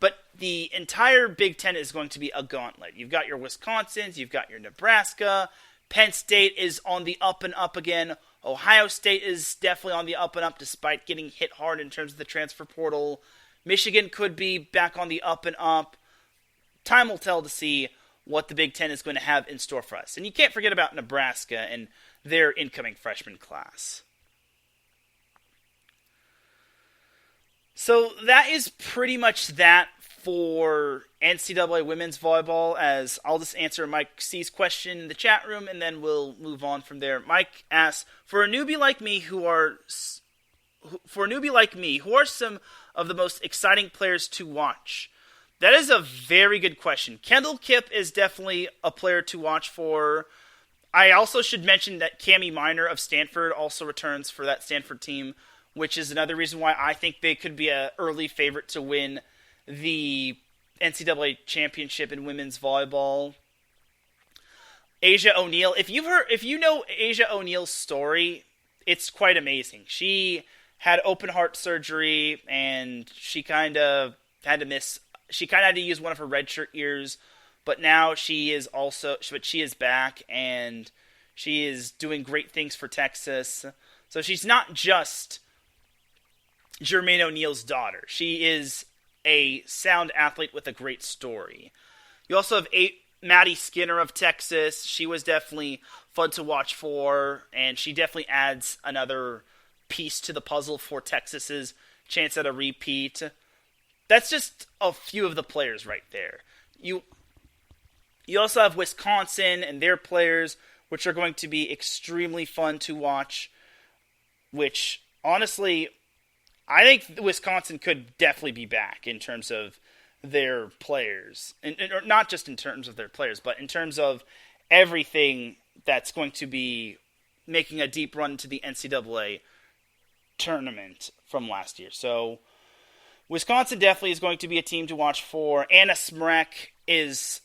Speaker 1: But the entire Big Ten is going to be a gauntlet. You've got your Wisconsins, you've got your Nebraska. Penn State is on the up and up again. Ohio State is definitely on the up and up despite getting hit hard in terms of the transfer portal. Michigan could be back on the up and up. Time will tell to see what the Big Ten is going to have in store for us. And you can't forget about Nebraska and their incoming freshman class. So that is pretty much that for NCAA Women's Volleyball, as I'll just answer Mike C's question in the chat room, and then we'll move on from there. Mike asks, for a newbie like me, who are some of the most exciting players to watch? That is a very good question. Kendall Kipp is definitely a player to watch for. I also should mention that Cammie Minor of Stanford also returns for that Stanford team, which is another reason why I think they could be an early favorite to win the NCAA championship in women's volleyball. Asia O'Neal. If you know Asia O'Neal's story, it's quite amazing. She had open heart surgery and she kind of had to use one of her redshirt years, but now she is back and she is doing great things for Texas. So she's not just Jermaine O'Neal's daughter. She is a sound athlete with a great story. You also have Maddie Skinner of Texas. She was definitely fun to watch for, and she definitely adds another piece to the puzzle for Texas's chance at a repeat. That's just a few of the players right there. You also have Wisconsin and their players, which are going to be extremely fun to watch, which, honestly, I think Wisconsin could definitely be back in terms of their players. Or not just in terms of their players, but in terms of everything that's going to be making a deep run to the NCAA tournament from last year. So Wisconsin definitely is going to be a team to watch for. Anna Smrek is,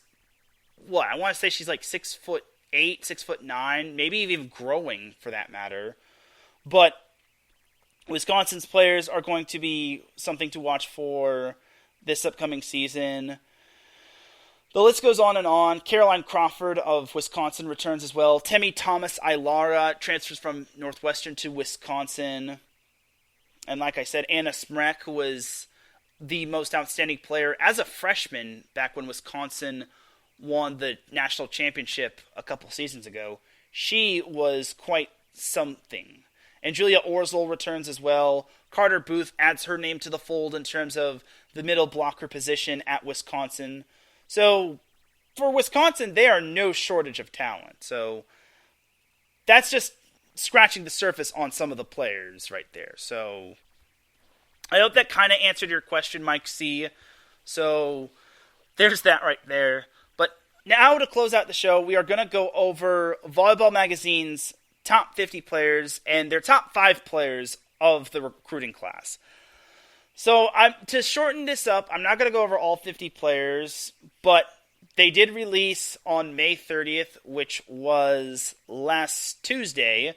Speaker 1: I want to say she's like 6'8", 6'9", maybe even growing for that matter. But Wisconsin's players are going to be something to watch for this upcoming season. The list goes on and on. Caroline Crawford of Wisconsin returns as well. Temi Thomas Ailara transfers from Northwestern to Wisconsin. And like I said, Anna Smrek was the most outstanding player as a freshman back when Wisconsin won the national championship a couple seasons ago. She was quite something. And Julia Orzel returns as well. Carter Booth adds her name to the fold in terms of the middle blocker position at Wisconsin. So, for Wisconsin, they are no shortage of talent. So, that's just scratching the surface on some of the players right there. So, I hope that kind of answered your question, Mike C. So, there's that right there. But now to close out the show, we are going to go over Volleyball Magazine's top 50 players and their top 5 players of the recruiting class. So, to shorten this up, I'm not going to go over all 50 players, but they did release on May 30th, which was last Tuesday.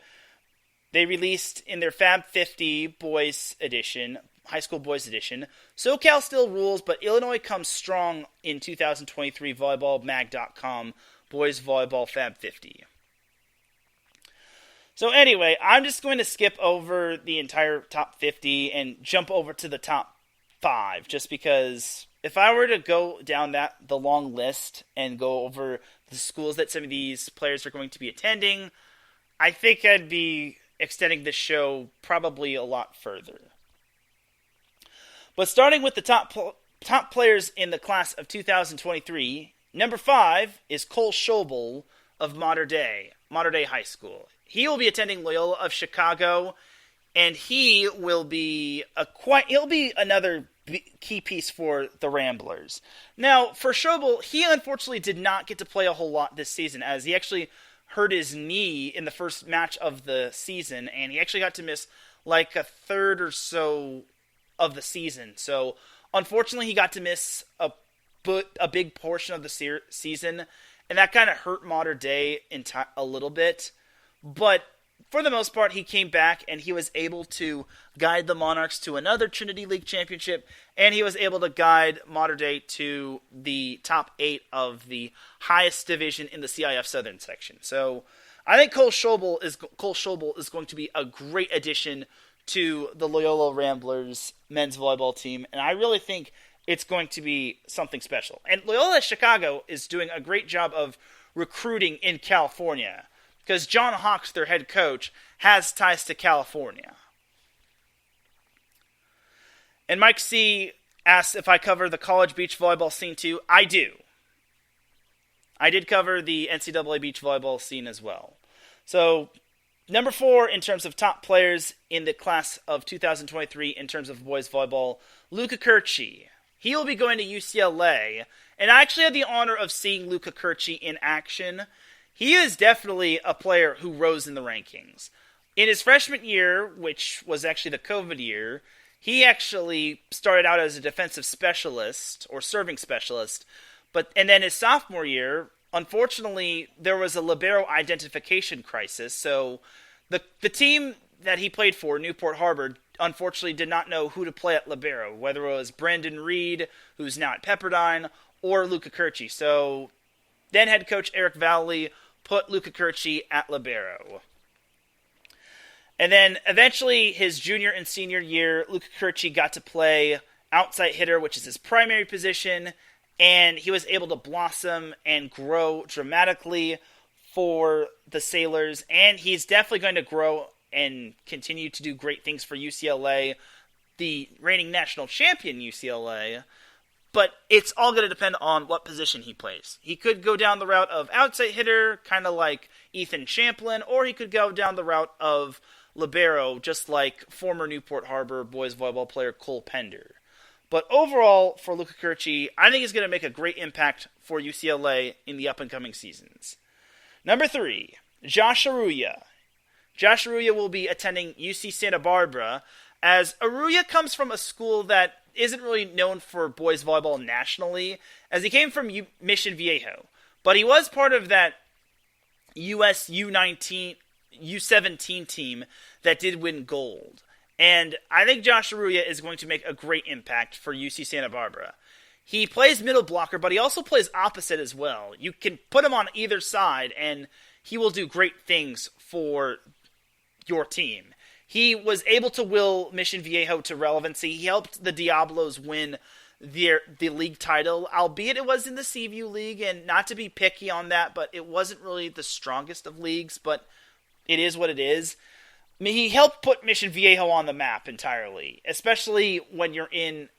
Speaker 1: They released in their Fab 50 Boys Edition, High School Boys Edition, SoCal still rules, but Illinois comes strong in 2023 VolleyballMag.com Boys Volleyball Fab 50. So anyway, I'm just going to skip over the entire top 50 and jump over to the top 5, just because if I were to go down the long list and go over the schools that some of these players are going to be attending, I think I'd be extending the show probably a lot further. But starting with the top players in the class of 2023, number 5 is Cole Schobel of Mater Dei High School. He will be attending Loyola of Chicago, and he will be he'll be another key piece for the Ramblers. Now, for Schobel, he unfortunately did not get to play a whole lot this season, as he actually hurt his knee in the first match of the season, and he actually got to miss like a third or so of the season. So, unfortunately, he got to miss a big portion of the season, and that kind of hurt Mater Dei a little bit. But for the most part, he came back and he was able to guide the Monarchs to another Trinity League championship, and he was able to guide Mater Dei to the top 8 of the highest division in the CIF Southern section. So I think Cole Schobel is going to be a great addition to the Loyola Ramblers men's volleyball team, and I really think it's going to be something special. And Loyola Chicago is doing a great job of recruiting in California, because John Hawks, their head coach, has ties to California. And Mike C. asks if I cover the college beach volleyball scene too. I do. I did cover the NCAA beach volleyball scene as well. So, number 4 in terms of top players in the class of 2023 in terms of boys volleyball, Luca Curci. He will be going to UCLA, and I actually had the honor of seeing Luca Curci in action. He is definitely a player who rose in the rankings. In his freshman year, which was actually the COVID year, he actually started out as a defensive specialist or serving specialist. And then his sophomore year, unfortunately, there was a libero identification crisis. So the team that he played for, Newport Harbor, unfortunately did not know who to play at libero, whether it was Brendan Reed, who's now at Pepperdine, or Luca Curci. So then head coach Eric Valley put Luca Curci at libero. And then eventually his junior and senior year, Luca Curci got to play outside hitter, which is his primary position, and he was able to blossom and grow dramatically for the Sailors, and he's definitely going to grow and continue to do great things for UCLA, the reigning national champion UCLA. But it's all going to depend on what position he plays. He could go down the route of outside hitter, kind of like Ethan Champlin, or he could go down the route of libero, just like former Newport Harbor boys volleyball player Cole Pender. But overall, for Luca Curci, I think he's going to make a great impact for UCLA in the up-and-coming seasons. Number 3, Josh Aruya. Josh Arruya will be attending UC Santa Barbara, as Arruya comes from a school that isn't really known for boys volleyball nationally, as he came from Mission Viejo. But he was part of that US U17 team that did win gold. And I think Josh Arruya is going to make a great impact for UC Santa Barbara. He plays middle blocker, but he also plays opposite as well. You can put him on either side, and he will do great things for your team. He was able to will Mission Viejo to relevancy. He helped the Diablos win the league title, albeit it was in the Seaview League, and not to be picky on that, but it wasn't really the strongest of leagues, but it is what it is. I mean, he helped put Mission Viejo on the map entirely, especially when you're in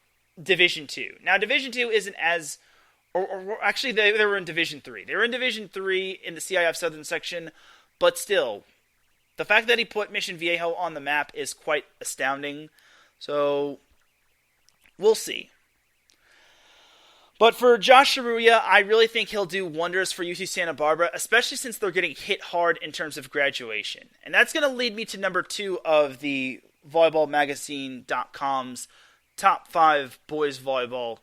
Speaker 1: Division 2. Now, Division 2 isn't as... Or actually, they were in Division 3. They were in Division 3 in the CIF Southern section, but still, the fact that he put Mission Viejo on the map is quite astounding. So, we'll see. But for Josh Arruya, I really think he'll do wonders for UC Santa Barbara, especially since they're getting hit hard in terms of graduation. And that's going to lead me to number 2 of the VolleyballMagazine.com's top 5 boys volleyball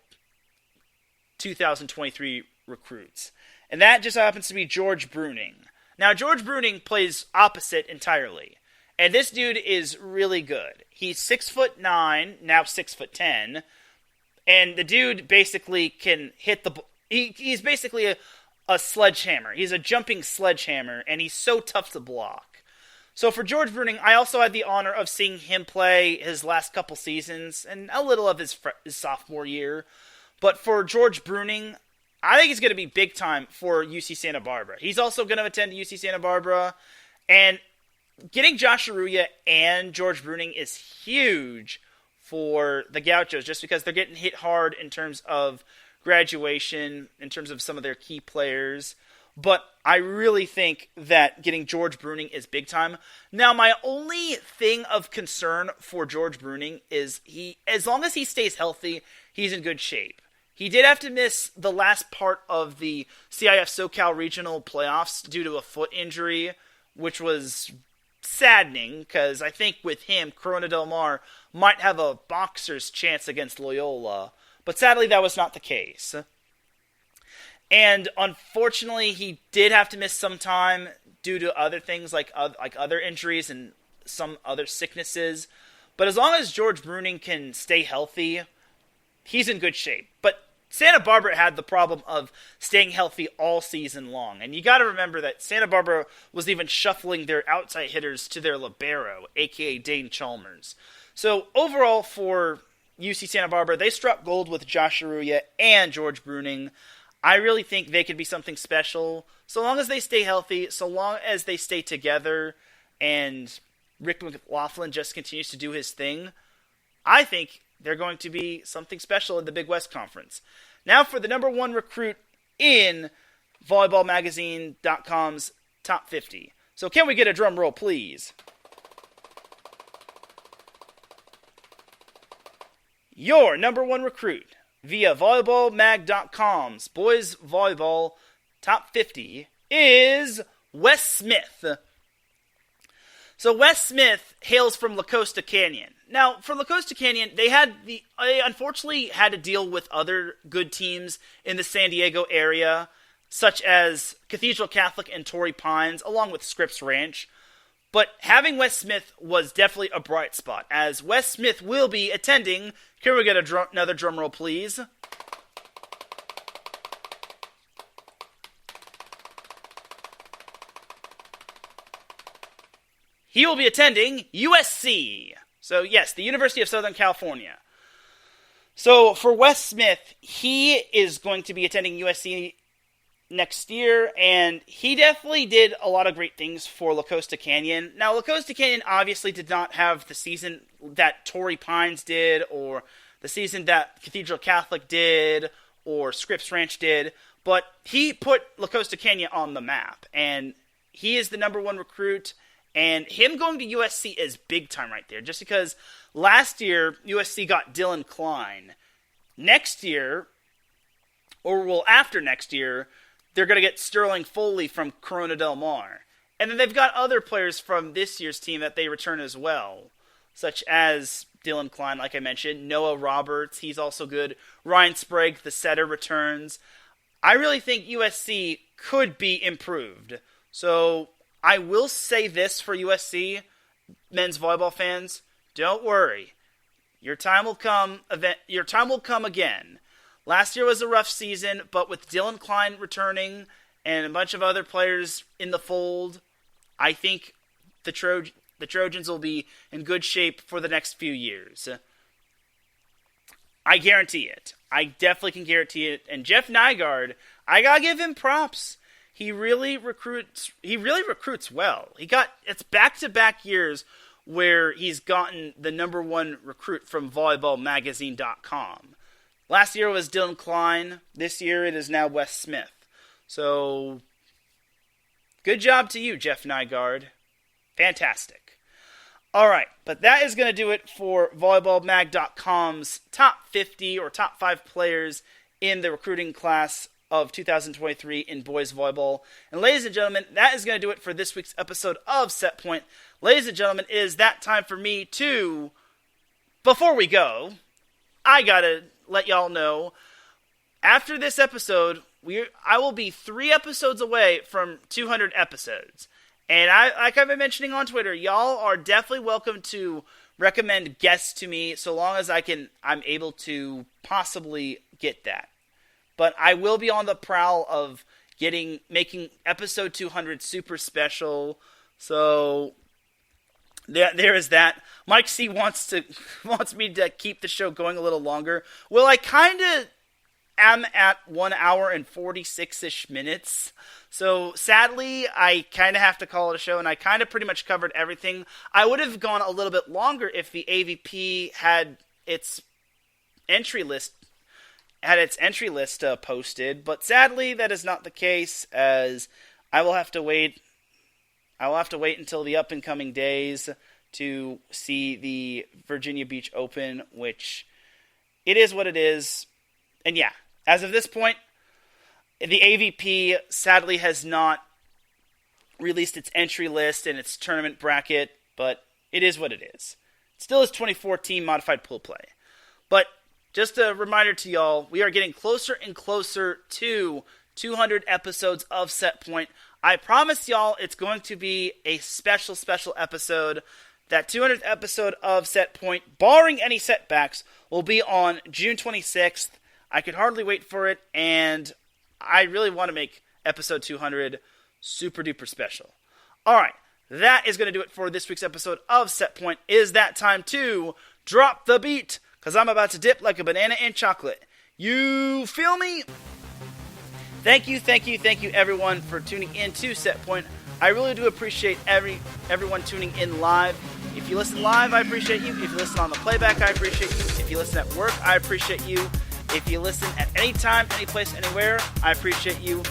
Speaker 1: 2023 recruits. And that just happens to be George Bruning. Now, George Bruning plays opposite entirely. And this dude is really good. He's 6'9", now 6'10", and the dude basically can hit the... He's basically a sledgehammer. He's a jumping sledgehammer, and he's so tough to block. So for George Bruning, I also had the honor of seeing him play his last couple seasons, and a little of his sophomore year. But for George Bruning, I think he's going to be big time for UC Santa Barbara. He's also going to attend UC Santa Barbara, and getting Josh Arruya and George Bruning is huge for the Gauchos, just because they're getting hit hard in terms of graduation, in terms of some of their key players. But I really think that getting George Bruning is big time. Now, my only thing of concern for George Bruning is as long as he stays healthy, he's in good shape. He did have to miss the last part of the CIF SoCal Regional Playoffs due to a foot injury, which was saddening, because I think with him, Corona Del Mar might have a boxer's chance against Loyola. But sadly, that was not the case. And unfortunately, he did have to miss some time due to other things like other injuries and some other sicknesses. But as long as George Bruning can stay healthy, he's in good shape. But Santa Barbara had the problem of staying healthy all season long. And you got to remember that Santa Barbara was even shuffling their outside hitters to their libero, a.k.a. Dane Chalmers. So overall for UC Santa Barbara, they struck gold with Josh Arruya and George Bruning. I really think they could be something special. So long as they stay healthy, so long as they stay together, and Rick McLaughlin just continues to do his thing, I think they're going to be something special in the Big West Conference. Now for the number 1 recruit in VolleyballMagazine.com's top 50. So can we get a drum roll, please? Your number 1 recruit via VolleyballMag.com's boys volleyball top 50 is Wes Smith. So Wes Smith hails from La Costa Canyon. Now, for La Costa Canyon, they unfortunately had to deal with other good teams in the San Diego area, such as Cathedral Catholic and Torrey Pines, along with Scripps Ranch. But having Wes Smith was definitely a bright spot, as Wes Smith will be attending... Can we get another drum roll, please? He will be attending USC. So yes, the University of Southern California. So for Wes Smith, he is going to be attending USC next year, and he definitely did a lot of great things for La Costa Canyon. Now, La Costa Canyon obviously did not have the season that Torrey Pines did, or the season that Cathedral Catholic did, or Scripps Ranch did, but he put La Costa Canyon on the map, and he is the number 1 recruit, and him going to USC is big time right there, just because last year USC got Dylan Klein. Next year, or well, after next year, they're going to get Sterling Foley from Corona Del Mar. And then they've got other players from this year's team that they return as well, such as Dylan Klein, like I mentioned, Noah Roberts, he's also good. Ryan Sprague, the setter, returns. I really think USC could be improved. So I will say this for USC men's volleyball fans, don't worry. Your time will come. Your time will come again. Last year was a rough season, but with Dylan Klein returning and a bunch of other players in the fold, I think the Trojans will be in good shape for the next few years. I guarantee it. I definitely can guarantee it. And Jeff Nygaard, I gotta give him props. He really recruits well. It's back-to-back years where he's gotten the #1 recruit from volleyballmagazine.com. Last year was Dylan Klein. This year it is now Wes Smith. So, good job to you, Jeff Nygaard. Fantastic. All right, but that is going to do it for volleyballmag.com's top 50 or top 5 players in the recruiting class of 2023 in boys volleyball. And ladies and gentlemen, that is going to do it for this week's episode of Set Point. Ladies and gentlemen, it is that time for me to, before we go, I got to let y'all know, after this episode, I will be 3 episodes away from 200 episodes. And like I've been mentioning on Twitter, y'all are definitely welcome to recommend guests to me so long as I'm able to possibly get that. But I will be on the prowl of making episode 200 super special. So there is that. Mike C wants me to keep the show going a little longer. Well, I kind of am at 1 hour and 46-ish minutes. So sadly, I kind of have to call it a show, and I kind of pretty much covered everything. I would have gone a little bit longer if the AVP had its entry list posted, but sadly that is not the case, as I will have to wait until the up and coming days to see the Virginia Beach Open, which it is what it is. And yeah, as of this point, the AVP sadly has not released its entry list and its tournament bracket, but it is what it is. It still is 24-team modified pool play. But just a reminder to y'all, we are getting closer and closer to 200 episodes of Set Point. I promise y'all it's going to be a special, special episode. That 200th episode of Set Point, barring any setbacks, will be on June 26th. I could hardly wait for it, and I really want to make episode 200 super duper special. Alright, that is going to do it for this week's episode of Set Point. It is that time to drop the beat, because I'm about to dip like a banana in chocolate. You feel me? Thank you everyone for tuning in to Set Point. I really do appreciate everyone tuning in live. If you listen live, I appreciate you. If you listen on the playback, I appreciate you. If you listen at work, I appreciate you. If you listen at any time, any place, anywhere, I appreciate you.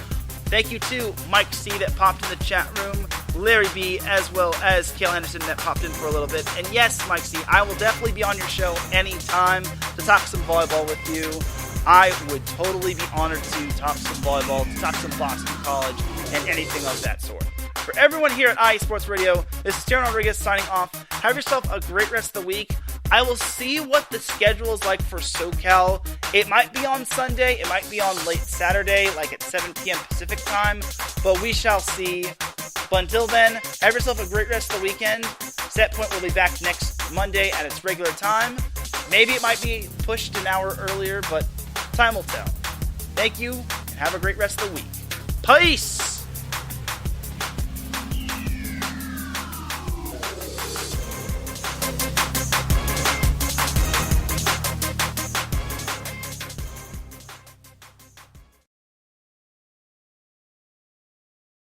Speaker 1: Thank you to Mike C that popped in the chat room, Larry B, as well as Kale Henderson that popped in for a little bit. And yes, Mike C, I will definitely be on your show anytime to talk some volleyball with you. I would totally be honored to talk some volleyball, to talk some Boston College, and anything of that sort. For everyone here at IE Sports Radio, this is Teran Rodriguez signing off. Have yourself a great rest of the week. I will see what the schedule is like for SoCal. It might be on Sunday. It might be on late Saturday, like at 7 p.m. Pacific time. But we shall see. But until then, have yourself a great rest of the weekend. Set Point will be back next Monday at its regular time. Maybe it might be pushed an hour earlier, but time will tell. Thank you, and have a great rest of the week. Peace!